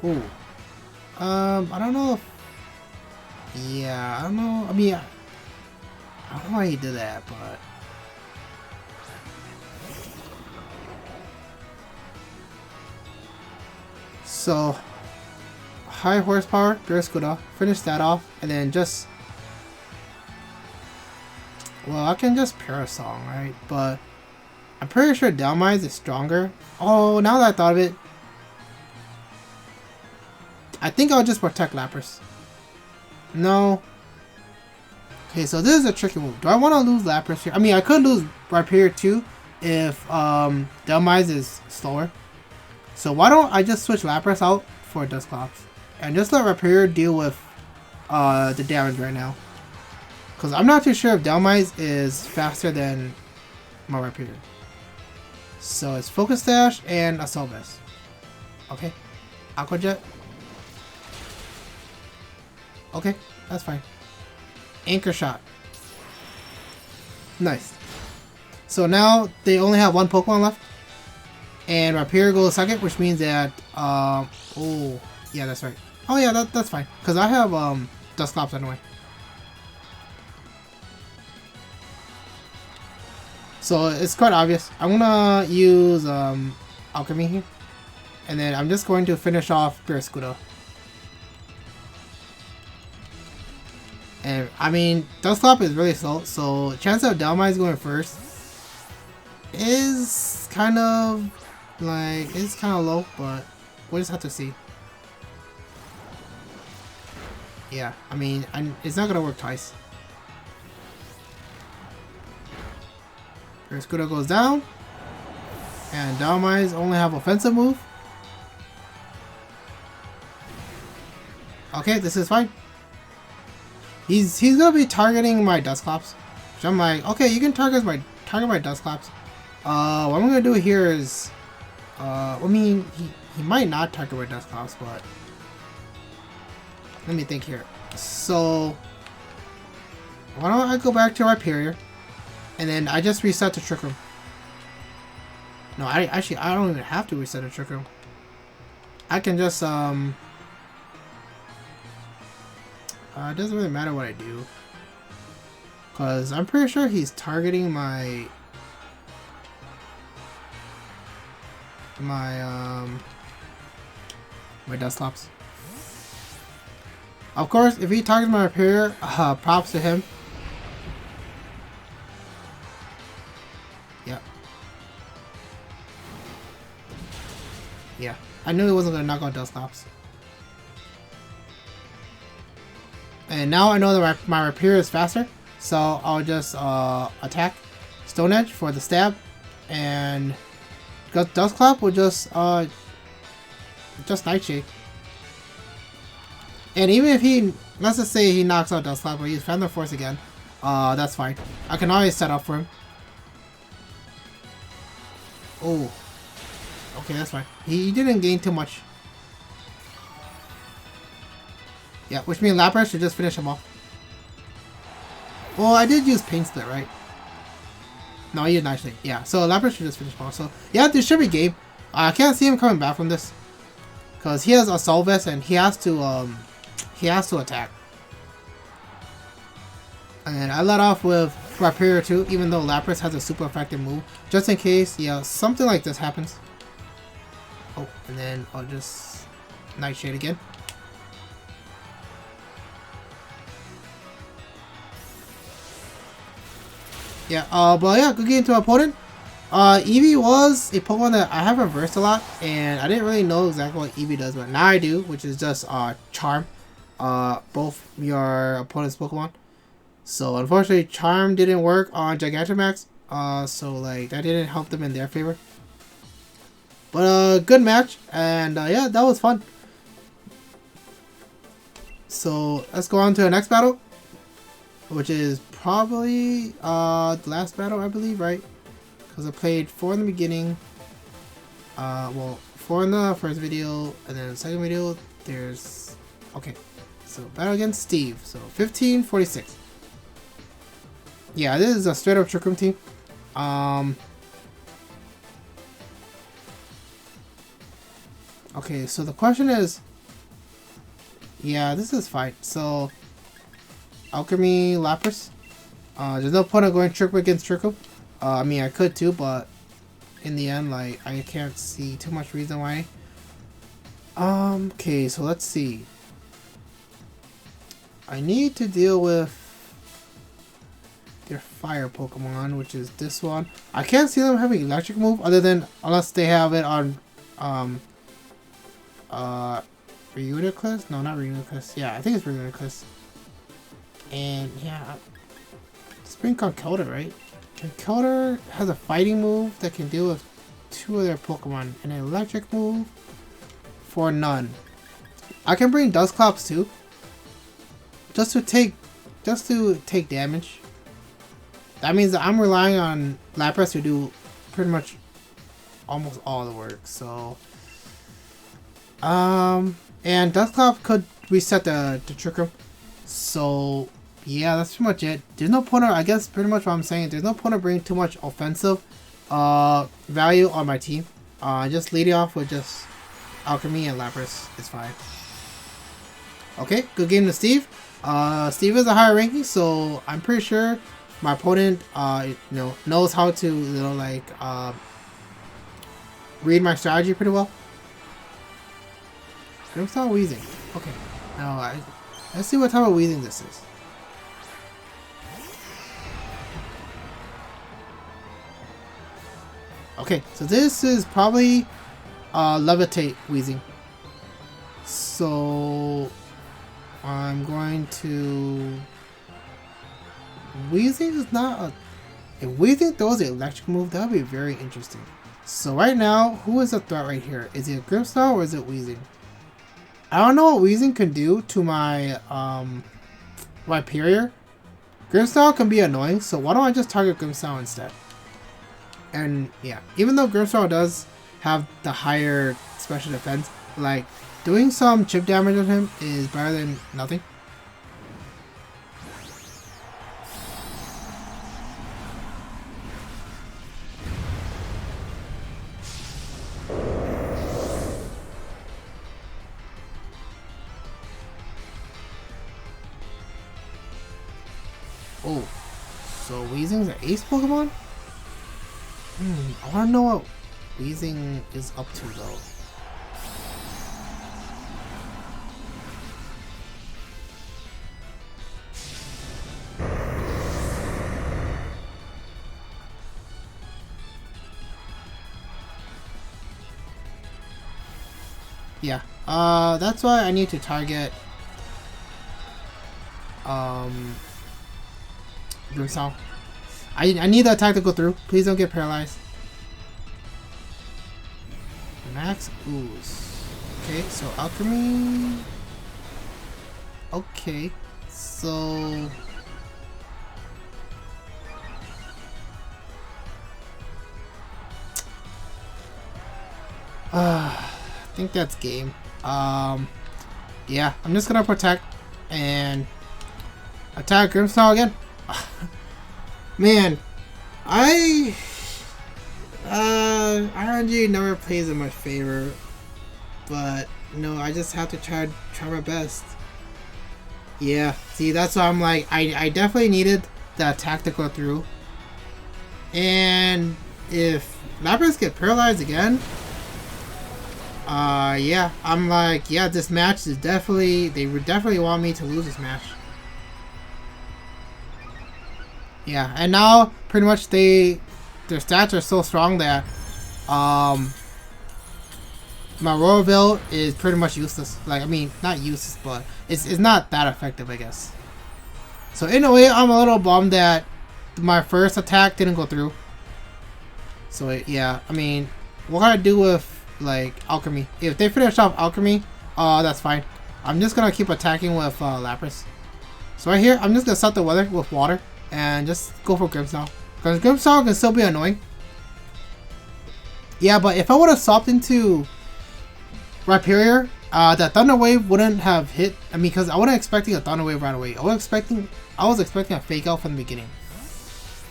Ooh. I don't know if... Yeah, I don't know. I mean, I don't know why he did that, but... So, high horsepower, Barraskewda, finish that off, and then just... Well, I can just Parasong, right? But I'm pretty sure Dhelmise is stronger. Oh, now that I thought of it, I think I'll just protect Lapras. No. Okay, so this is a tricky move. Do I want to lose Lapras here? I mean, I could lose Rhyperior too if Dhelmise is slower. So why don't I just switch Lapras out for Dusclops and just let Rhyperior deal with the damage right now. Because I'm not too sure if Dhelmise is faster than my Rhyperior. So it's Focus Dash and Assault Vest. Okay. Aqua Jet. Okay, that's fine. Anchor Shot. Nice. So now they only have one Pokemon left. And Rhyperior goes second, which means that, oh, yeah, that's right. Oh yeah, that's fine. Because I have, Dusclops anyway. So it's quite obvious. I'm gonna use, Alchemy here. And then I'm just going to finish off Barraskewda. And, I mean, Dusclops is really slow, so chance of Dhelmise going first is kind of, like, it's kind of low, but we'll just have to see. Yeah, I mean, it's not going to work twice. Barraskewda goes down, and Dhelmise only have offensive move. Okay, this is fine. He's gonna be targeting my Dusclops. Which I'm like, okay, you can target my Dusclops. What I'm gonna do here is, I mean, he might not target my Dusclops, but let me think here. So why don't I go back to Rhyperior, and then I just reset the Trick Room. No, I don't even have to reset the Trick Room. I can just it doesn't really matter what I do, cause I'm pretty sure he's targeting my Dusclops. Of course, if he targets my Rhyperior, props to him. Yeah. Yeah, I knew he wasn't gonna knock out Dusclops. And now I know that my Rhyperior is faster, so I'll just attack Stone Edge for the stab, and Dusclops will just Nightshade. And even if he, let's just say he knocks out Dusclops, but he's Phantom Force again, that's fine. I can always set up for him. Oh, okay, that's fine. He didn't gain too much. Yeah, which means Lapras should just finish him off. Well, I did use Pain Split, right? No, I used Nightshade. Yeah, so Lapras should just finish him off. So, yeah, this should be game. I can't see him coming back from this. Because he has Assault Vest and he has to attack. And I let off with Rhyperior too, even though Lapras has a super effective move. Just in case, yeah, something like this happens. Oh, and then I'll just Nightshade again. Yeah, but yeah, good game to opponent. Eevee was a Pokemon that I haven't versed a lot, and I didn't really know exactly what Eevee does, but now I do, which is just Charm, both your opponent's Pokemon. So unfortunately, Charm didn't work on Gigantamax, so like that didn't help them in their favor. But good match, and yeah, that was fun. So let's go on to the next battle, which is probably the last battle, I believe, right? Because I played 4 in the beginning, well, 4 in the first video, and then the second video, there's, okay, so battle against Steve, so 1546. Yeah, this is a straight up Trick Room team. Okay, so the question is, yeah, this is fine. So, Alchemy, Lapras. There's no point of going Trick Room against Trick Room. I mean, I could too, but in the end, like, I can't see too much reason why. Okay, so let's see. I need to deal with their fire Pokemon, which is this one. I can't see them having electric move other than unless they have it on Reuniclus? No, not Reuniclus. Yeah, I think it's Reuniclus. And yeah, Spring Conkeldurr, right? Conkeldurr has a fighting move that can deal with 2 of their Pokemon, and an electric move for none. I can bring Dusclops too, just to take damage. That means that I'm relying on Lapras to do pretty much almost all the work. So, and Dusclops could reset the Trick Room. So, yeah, that's pretty much it. There's no point of, I guess pretty much what I'm saying, there's no point of bringing too much offensive value on my team. Just lead it off with just Alchemy and Lapras is fine. Okay, good game to Steve. Steve is a higher ranking, so I'm pretty sure my opponent, knows how to, read my strategy pretty well. It's not Weezing. Okay, now let's see what type of Weezing this is. Okay, so this is probably Levitate Weezing. So I'm going to... Weezing is not a... If Weezing throws an electric move, that would be very interesting. So right now, who is the threat right here? Is it Grimmsnarl or is it Weezing? I don't know what Weezing can do to my Rhyperior. Grimmsnarl can be annoying, so why don't I just target Grimmsnarl instead? And yeah, even though Grimmsnarl does have the higher special defense, like doing some chip damage on him is better than nothing. Oh, so Weezing's an ace Pokemon? I wanna know what Weezing is up to though. Yeah, that's why I need to target Grimmsnarl. I need that attack to go through. Please don't get paralyzed. Max Ooze. Okay, so Alchemy. Okay, so I think that's game. Yeah, I'm just gonna protect and attack Grimmsnarl again. Man, RNG never plays in my favor, but no, I just have to try my best. Yeah, see, that's why I'm like, I definitely needed the attack to go through. And if Lapras get paralyzed again, yeah, I'm like, yeah, this match is definitely, they would definitely want me to lose this match. Yeah, and now pretty much their stats are so strong that my Royal is pretty much useless. Like, I mean, not useless, but it's not that effective, I guess. So in a way, I'm a little bummed that my first attack didn't go through. So yeah, I mean, what can I do with like Alchemy? If they finish off Alchemy, that's fine. I'm just gonna keep attacking with Lapras. So right here, I'm just gonna set the weather with water and just go for Grimmsnarl. Because Grimmsnarl can still be annoying. Yeah, but if I would have swapped into Rhyperior, that Thunder Wave wouldn't have hit. I mean, because I wasn't expecting a Thunder Wave right away. I was expecting a Fake Out from the beginning.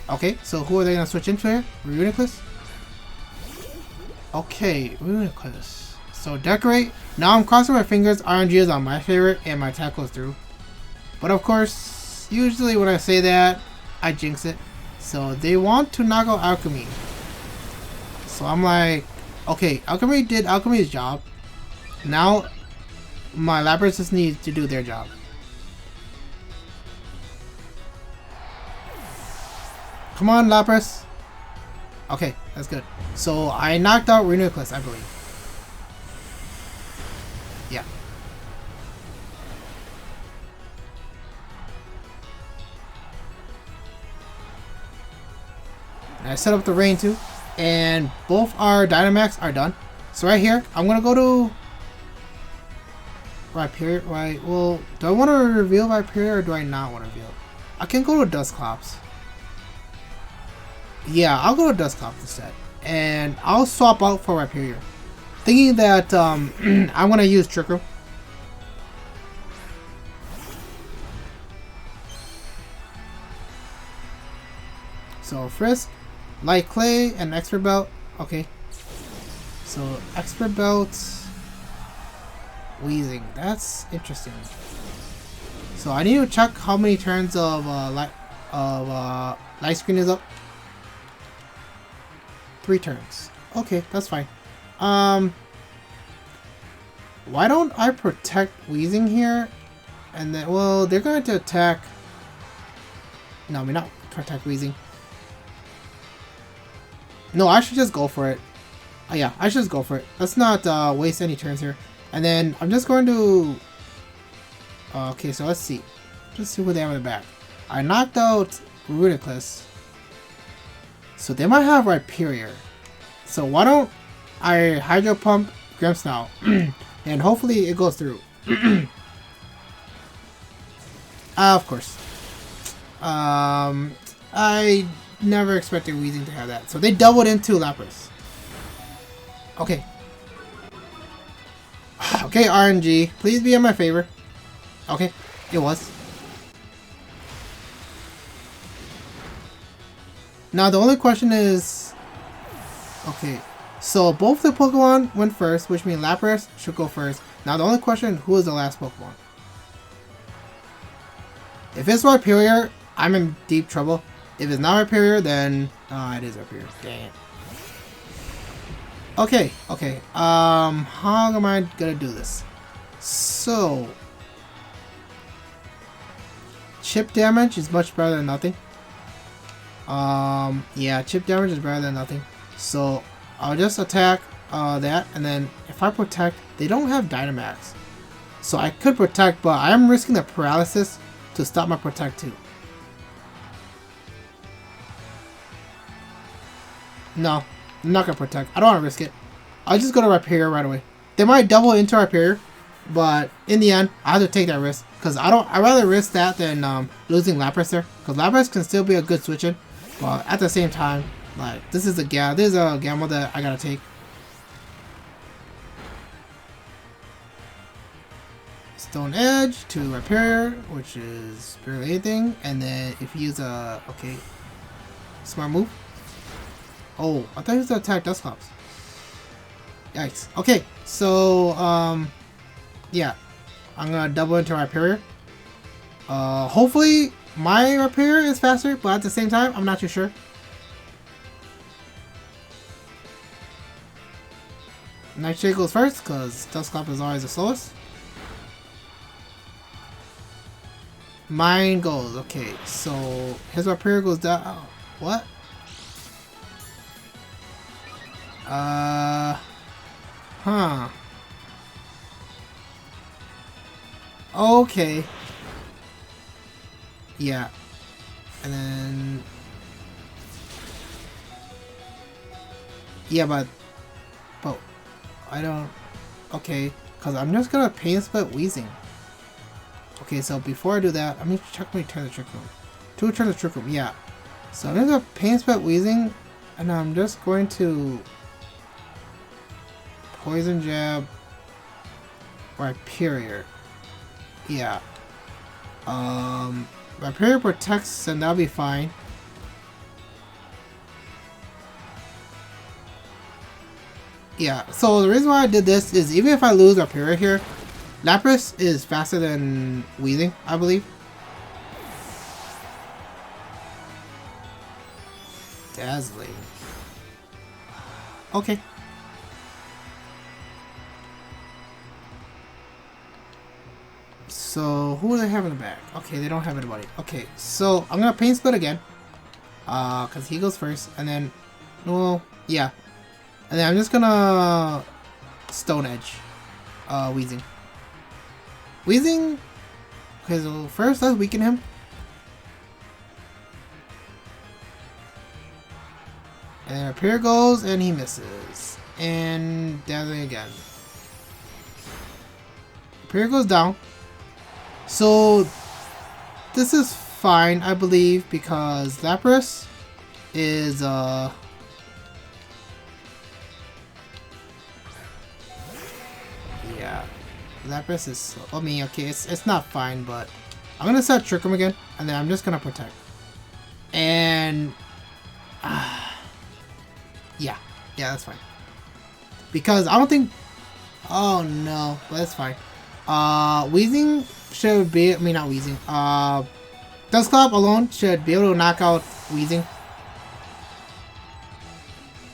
Okay, so who are they gonna switch into here? Reuniclus? Okay, Reuniclus. So Decorate. Now I'm crossing my fingers. RNG is on my favorite and my attack goes through. But of course, usually when I say that, I jinx it. So they want to knock out Alchemy. So I'm like, okay, Alchemy did Alchemy's job. Now, my Lapras just need to do their job. Come on, Lapras. Okay, that's good. So I knocked out Reuniclus, I believe. Yeah. And I set up the rain too. And both our Dynamax are done. So right here, I'm gonna go to Rhyperior. Right? Well, do I want to reveal Rhyperior or do I not want to reveal? I can go to Dusclops. Yeah, I'll go to Dusclops instead. And I'll swap out for Rhyperior. Thinking that I want to use Trick Room. So Frisk, Light Clay, and Expert Belt. Okay. So Expert Belt, Wheezing. That's interesting. So I need to check how many turns of Light Screen is up. 3 turns. Okay, that's fine. Why don't I protect Wheezing here? And then, well, they're going to attack. No, I mean not protect Wheezing. No, I should just go for it. Yeah, I should just go for it. Let's not waste any turns here. And then I'm just going to... okay, so let's see. Let's see what they have in the back. I knocked out Reuniclus. So they might have Rhyperior. So why don't I Hydro Pump Grimmsnarl? And hopefully it goes through. Of course. I never expected Wheezing to have that. So they doubled into Lapras. Okay. Okay, RNG. Please be in my favor. Okay, it was. Now the only question is... okay, so both the Pokemon went first, which means Lapras should go first. Now the only question, who is the last Pokemon? If it's Rhyperior, I'm in deep trouble. If it's not Rhyperior, then... it is Rhyperior. Dang it. Okay, okay. How am I gonna do this? So... chip damage is much better than nothing. Yeah, chip damage is better than nothing. So, I'll just attack that, and then if I protect, they don't have Dynamax. So I could protect, but I am risking the paralysis to stop my protect too. No, I'm not gonna protect. I don't want to risk it. I'll just go to Rhyperior right away. They might double into Rhyperior, but in the end, I have to take that risk because I'd rather risk that than losing Lapras there. Because Lapras can still be a good switch in, but at the same time, like this is a gamble that I gotta take. Stone Edge to Rhyperior, which is barely anything, and then if you use a smart move. Oh, I thought he was gonna attack Dusclops. Yikes. Okay, so yeah, I'm gonna double into Rhyperior. Hopefully my Rhyperior is faster, but at the same time, I'm not too sure. Nightshade goes first, because Dusclops is always the slowest. Mine goes. Okay, so his Vaporeon goes down. Oh, what? Huh. Okay. Yeah. And then... Yeah, but I don't... Okay, because I'm just gonna pain split Weezing. Okay, so before I do that, let me check my turn the Trick Room. 2 turn the Trick Room, yeah. So I'm gonna pain split Weezing, and I'm just going to Poison Jab Rhyperior. Yeah. Rhyperior protects, and that'll be fine. Yeah, so the reason why I did this is even if I lose Rhyperior here, Lapras is faster than Weezing, I believe. Dazzling. Okay. So, who do they have in the back? Okay, they don't have anybody. Okay, so I'm gonna pain split again. Cause he goes first, and then, well, yeah. And then I'm just gonna Stone Edge, Weezing. Weezing, okay, so first let's weaken him. And Rhyperior goes, and he misses. And Dazzling again. Rhyperior goes down. So, this is fine, I believe, because Lapras is, yeah, Lapras is slow. I mean, okay, it's not fine, but I'm gonna set Trick Room again, and then I'm just gonna protect. And, yeah, that's fine. Because I don't think, oh no, but that's fine. Weezing should be, I mean not Weezing, Dusclops alone should be able to knock out Weezing.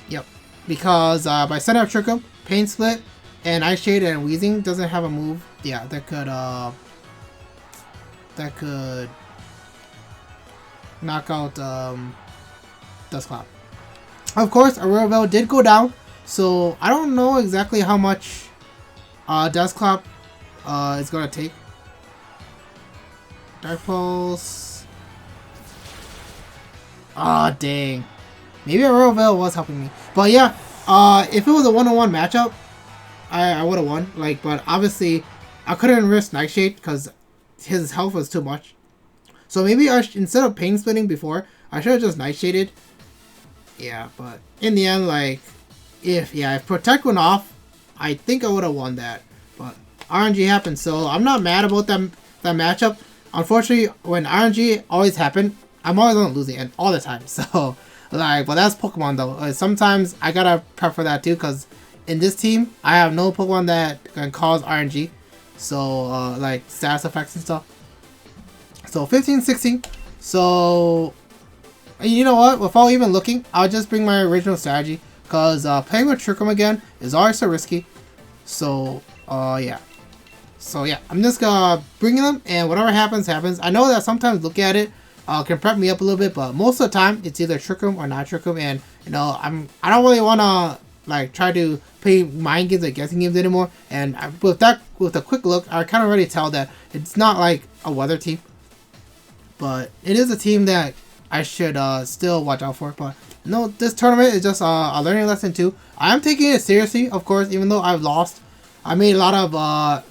Yep. Because by setting up Trick Room, Pain Split, and Ice Shade and Weezing doesn't have a move, yeah, that could knock out Dusclops. Of course, Aurora Veil did go down, so I don't know exactly how much Dusclops is gonna take. Dark Pulse. Ah, dang. Maybe Aurora Veil was helping me. But yeah, if it was a one-on-one matchup, I would have won. Like, but obviously, I couldn't risk Nightshade because his health was too much. So maybe instead of pain splitting before, I should have just Nightshaded. Yeah, but in the end, like, if Protect went off, I think I would have won that. But RNG happened, so I'm not mad about that matchup. Unfortunately, when RNG always happen, I'm always on the losing end all the time. So, like, but that's Pokemon though. Sometimes I gotta prep for that too, because in this team, I have no Pokemon that can cause RNG. So, like, status effects and stuff. So, 15, 16. So, you know what? Without even looking, I'll just bring my original strategy. Because playing with Trick Room again is always so risky. So, yeah. So, yeah. I'm just gonna bring them, and whatever happens, happens. I know that sometimes looking at it can prep me up a little bit, but most of the time, it's either Trick Room or not Trick Room. And, you know, I don't really want to, like, try to play mind games or guessing games anymore. And with a quick look, I can already tell that it's not like a weather team. But it is a team that I should still watch out for. But no, this tournament is just a learning lesson too. I am taking it seriously, of course, even though I've lost. I made a lot of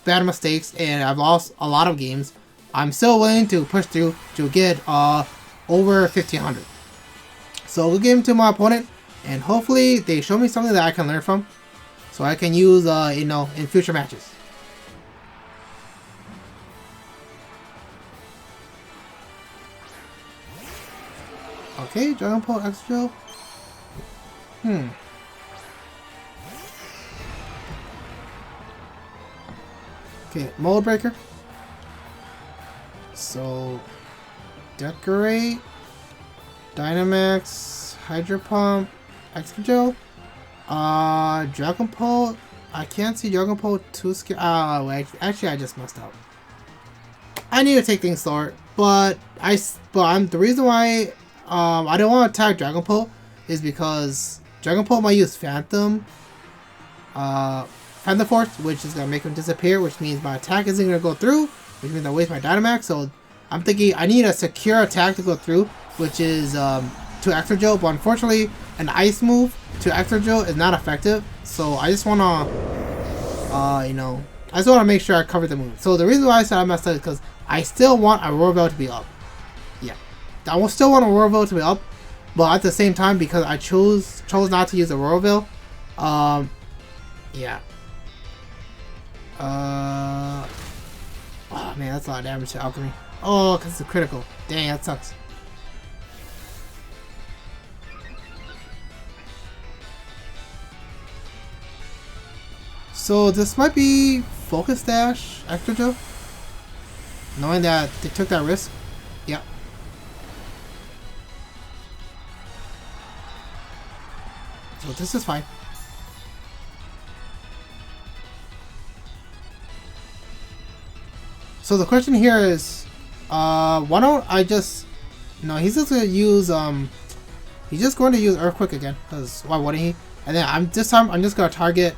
bad mistakes and I've lost a lot of games. I'm still willing to push through to get over 1500. So we'll give him to my opponent, and hopefully they show me something that I can learn from, so I can use you know, in future matches. Okay, Dragon Pulse Extra. Okay, Mold Breaker. So, Decorate, Dynamax, Hydro Pump, Extra Gel. Dragon Pulse. I can't see Dragon Pulse 2 skill. Wait, actually, I just messed up. I need to take things slower, but the reason why I don't want to attack Dragon Pole is because Dragon Pole might use Phantom Force, which is gonna make him disappear, which means my attack isn't gonna go through, which means I waste my Dynamax. So I'm thinking I need a secure attack to go through, which is to Extra Drill, but unfortunately an ice move to Extra Drill is not effective. So I just wanna you know, I just wanna make sure I cover the move. So the reason why I said I messed up is because I still want a Royal to be up. Yeah, I will still want a Royal to be up, but at the same time, because I chose not to use a Royal, yeah. Oh man, that's a lot of damage to Alchemy. Oh, because it's a critical. Dang, that sucks. So this might be Focus Dash Extra Joe. Knowing that they took that risk. Yeah. So this is fine. So the question here is, why don't I just... No, he's just gonna use, he's just going to use Earthquake again, because why wouldn't he? And then this time I'm just gonna target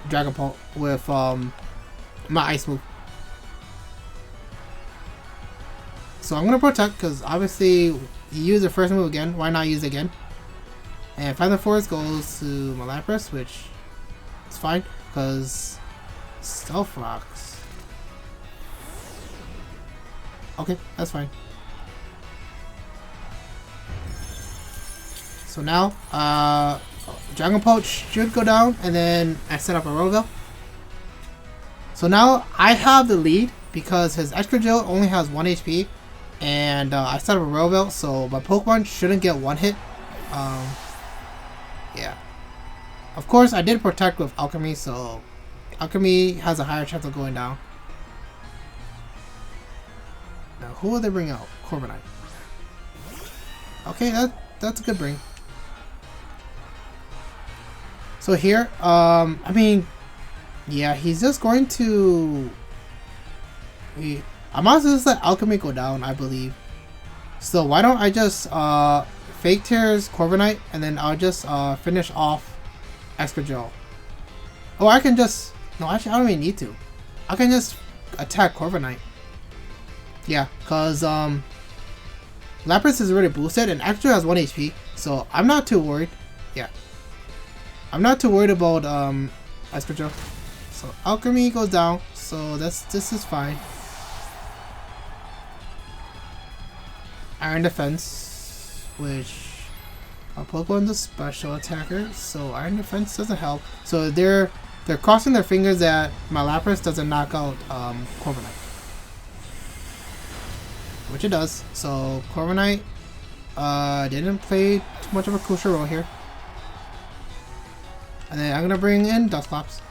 Dragon Pole with, my Ice move. So I'm gonna Protect, because obviously he used the first move again, why not use it again? And Final Force goes to my Lapras, which is fine, because Stealth Rocks. Okay, that's fine. So now, Dragon Pulse should go down, and then I set up a Royal. So now I have the lead because his Extra Gel only has 1 HP, and I set up a Royal, so my Pokemon shouldn't get one hit. Yeah. Of course, I did Protect with Alchemy, so Alchemy has a higher chance of going down. Now, who will they bring out? Corviknight. Okay, that's a good bring. So here, I mean, yeah, he's just going to... I might as well just let Alchemy go down, I believe. So why don't I just Fake Tears Corviknight, and then I'll just finish off Extra Gel. Oh, I can just... No, actually, I don't even need to. I can just attack Corviknight. Yeah, because Lapras is already boosted and Extra has 1 HP, so I'm not too worried. Yeah. I'm not too worried about Extra Gel. So Alchemy goes down, so this is fine. Iron Defense, which our Pokemon's a special attacker, so Iron Defense doesn't help. So they're crossing their fingers that my Lapras doesn't knock out Corviknight. Which it does. So Corviknight didn't play too much of a crucial role here. And then I'm gonna bring in Dusclops.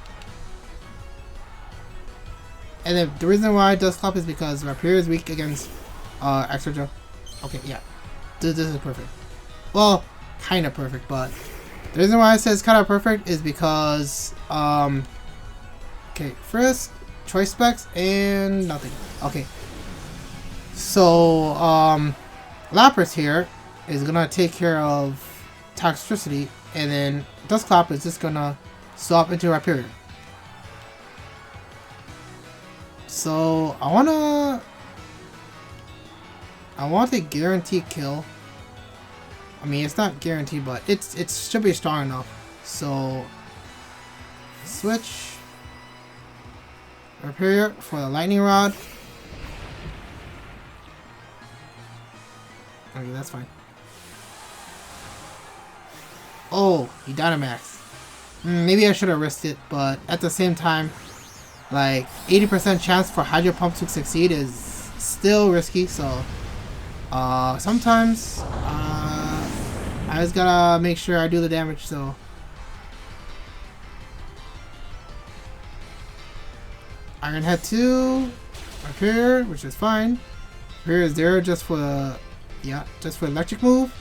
And then the reason why Dusclops is because Rapier is weak against Extra Gel. Okay, yeah. This is perfect. Well, kinda perfect, but the reason why I say it's kinda perfect is because okay, first choice specs and nothing. Okay. So, Lapras here is gonna take care of Toxicity, and then Dusclops is just gonna swap into Rhyperior. So, I want a guaranteed kill. I mean, it's not guaranteed, but it should be strong enough. So, switch Rhyperior for the Lightning Rod. Okay, that's fine. Oh, he Dynamax. Maybe I should have risked it, but at the same time, like 80% chance for Hydro Pump to succeed is still risky. So, sometimes I just gotta make sure I do the damage. So, Iron Head 2 up here, which is fine. Here is there just for the... Yeah, just for electric move.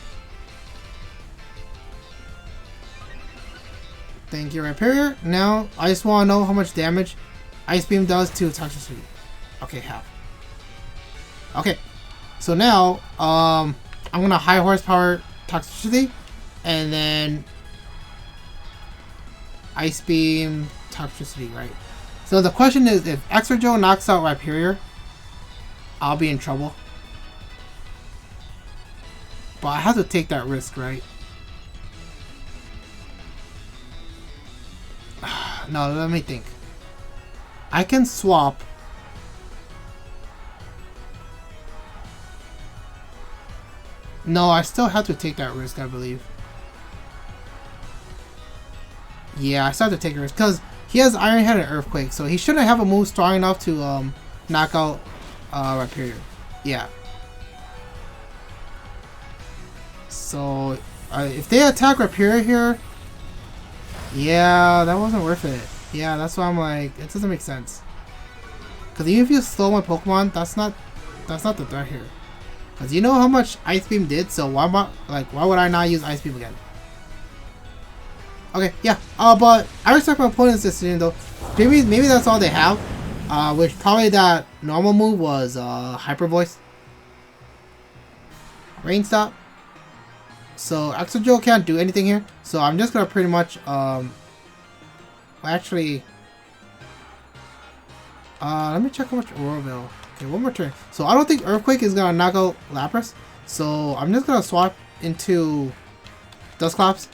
Thank you, Rhyperior. Now, I just want to know how much damage Ice Beam does to Toxicity. Okay, half. Okay, so now I'm gonna high horsepower toxicity, and then ice beam toxicity, right? So the question is, if Extra Joe knocks out Rhyperior, I'll be in trouble. But I have to take that risk, right? No, let me think. I can swap. No, I still have to take that risk, I believe. Yeah, I still have to take a risk because he has Iron Head and Earthquake, so he shouldn't have a move strong enough to knock out Rhyperior. Yeah. So if they attack Rhyperior here, yeah, that wasn't worth it. Yeah, that's why I'm like, it doesn't make sense. Because even if you slow my Pokemon, that's not the threat here. Because you know how much Ice Beam did, so why would I not use Ice Beam again? Okay, yeah. But I respect my opponent's decision though. Maybe that's all they have. Which probably that normal move was Hyper Voice. Rain Stop. So Extra Joe can't do anything here. So I'm just gonna pretty much actually let me check how much Oroville. Okay, one more turn. So I don't think Earthquake is gonna knock out Lapras. So I'm just gonna swap into Dusclops.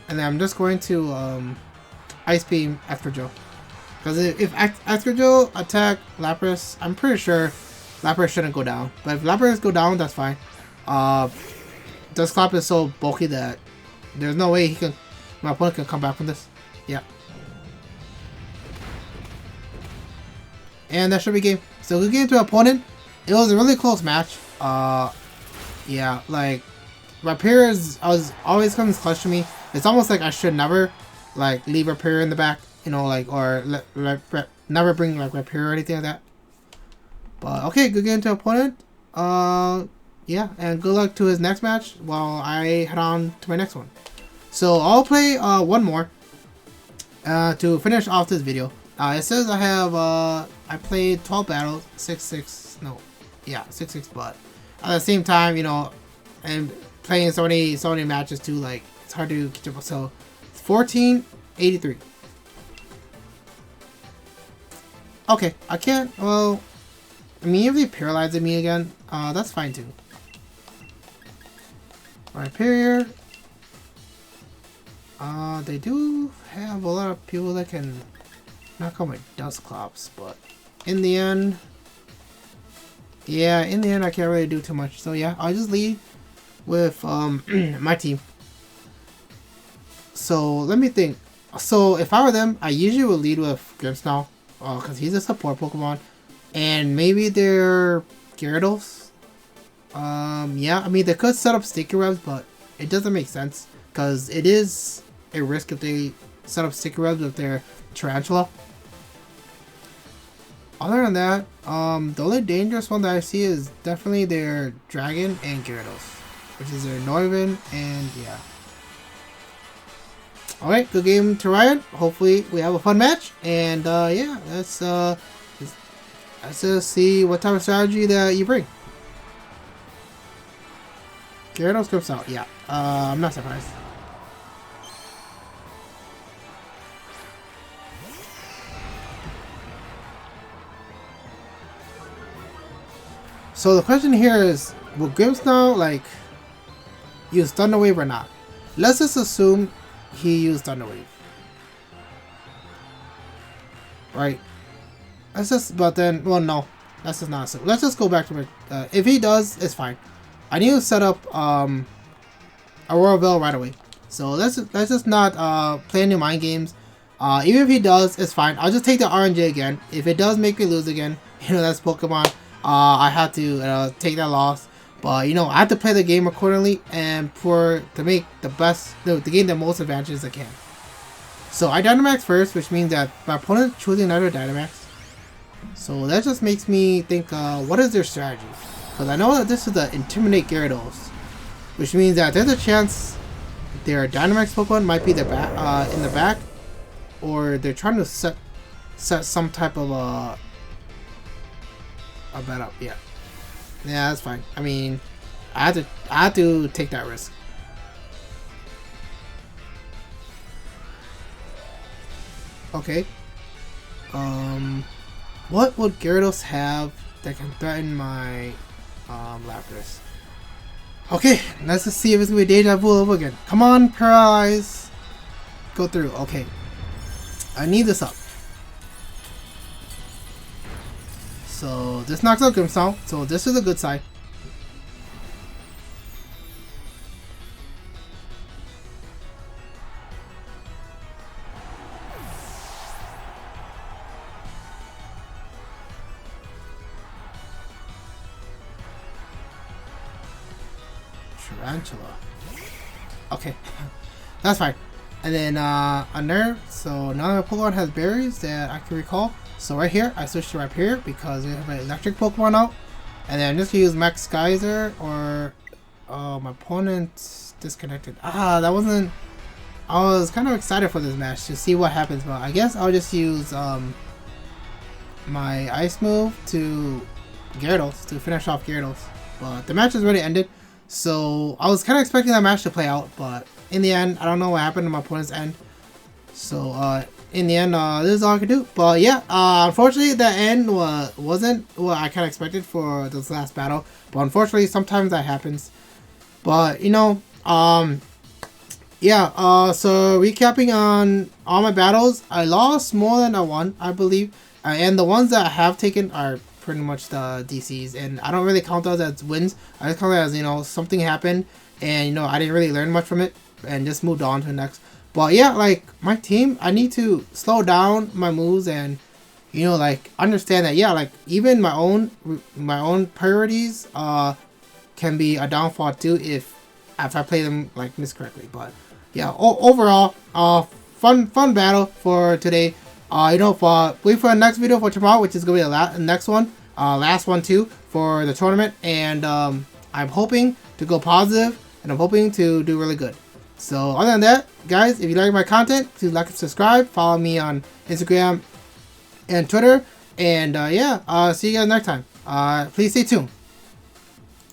And then I'm just going to Ice Beam Extra Joe. Because if Extra Joe attack Lapras, I'm pretty sure Lapras shouldn't go down. But if Lapras go down, that's fine. Dusclops is so bulky that there's no way my opponent can come back from this. Yeah. And that should be game. So good game to opponent. It was a really close match. Yeah, like Rhyperior always comes clutch to me. It's almost like I should never like leave Rhyperior in the back, you know, like or never bring like Rhyperior or anything like that. But okay, good game to opponent. Yeah, and good luck to his next match while I head on to my next one. So I'll play one more to finish off this video. It says I have I played 12 battles, 6-6, no, yeah, 6-6, but at the same time, you know, and playing so many matches too, like it's hard to keep up. So 1483. Okay, I can't. Well, I mean, if they paralyze me again, that's fine too. Rhyperior. They do have a lot of people that can knock out my Dusclops, but in the end, yeah, in the end I can't really do too much. So yeah, I'll just lead with my team. So let me think. So if I were them, I usually would lead with Grimmsnarl, because he's a support Pokemon, and maybe they're Gyarados. Yeah, I mean they could set up sticky webs, but it doesn't make sense because it is a risk if they set up sticky webs with their Tarantula. Other than that, the only dangerous one that I see is definitely their Dragon and Gyarados, which is their Noivern, and yeah. Alright, good game to Ryan. Hopefully we have a fun match, and yeah, let's just see what type of strategy that you bring. Gyarados comes out, yeah. I'm not surprised. So the question here is, will Grimmsnarl like use Thunder Wave or not? Let's just assume he used Thunder Wave. Right. Let's just, but then, well, no. Let's just not assume. Let's just go back to my, if he does, it's fine. I need to set up, Aurora Veil right away. So let's just not, play any mind games. Even if he does, it's fine. I'll just take the RNG again. If it does make me lose again, you know, that's Pokemon. I have to take that loss, but you know I have to play the game accordingly and to make the best, to gain the most advantages I can. So I Dynamax first, which means that my opponent choosing another Dynamax. So that just makes me think, what is their strategy? Because I know that this is the Intimidate Gyarados, which means that there's a chance their Dynamax Pokemon might be in the back, or they're trying to set some type of a bet up, yeah. Yeah, that's fine. I mean, I had to take that risk. Okay. What would Gyarados have that can threaten my Lapras? Okay, let's just see if it's gonna be deja vu over again. Come on, Paralyze. Go through. Okay. I need this up. So this knocks out Grimmsnarl, so this is a good side. Tarantula. Okay. That's fine. And then a nerve. So now my Pokemon has berries that I can recall. So right here, I switched to Rhyperior because we have an electric Pokemon out. And then I'm just gonna use Max Geyser or my opponent disconnected. That wasn't. I was kind of excited for this match to see what happens, but I guess I'll just use my Ice move to Gyarados to finish off Gyarados. But the match has already ended, so I was kind of expecting that match to play out, but in the end, I don't know what happened to my opponent's end. So in the end, this is all I could do. But yeah, unfortunately, the end wasn't what I kind of expected for this last battle. But unfortunately, sometimes that happens. But you know, yeah. So recapping on all my battles, I lost more than I won, I believe. And the ones that I have taken are pretty much the DCs, and I don't really count those as wins. I just count it as, you know, something happened, and you know, I didn't really learn much from it, and just moved on to the next. But yeah, like my team, I need to slow down my moves and, you know, like understand that, yeah, like even my own priorities can be a downfall too if I play them like miscorrectly. But yeah, overall, fun battle for today. You know, wait for the next video for tomorrow, which is gonna be the next one, last one too for the tournament, and I'm hoping to go positive, and I'm hoping to do really good. So other than that, guys, if you like my content, please like and subscribe. Follow me on Instagram and Twitter, and yeah, see you guys next time. Please stay tuned.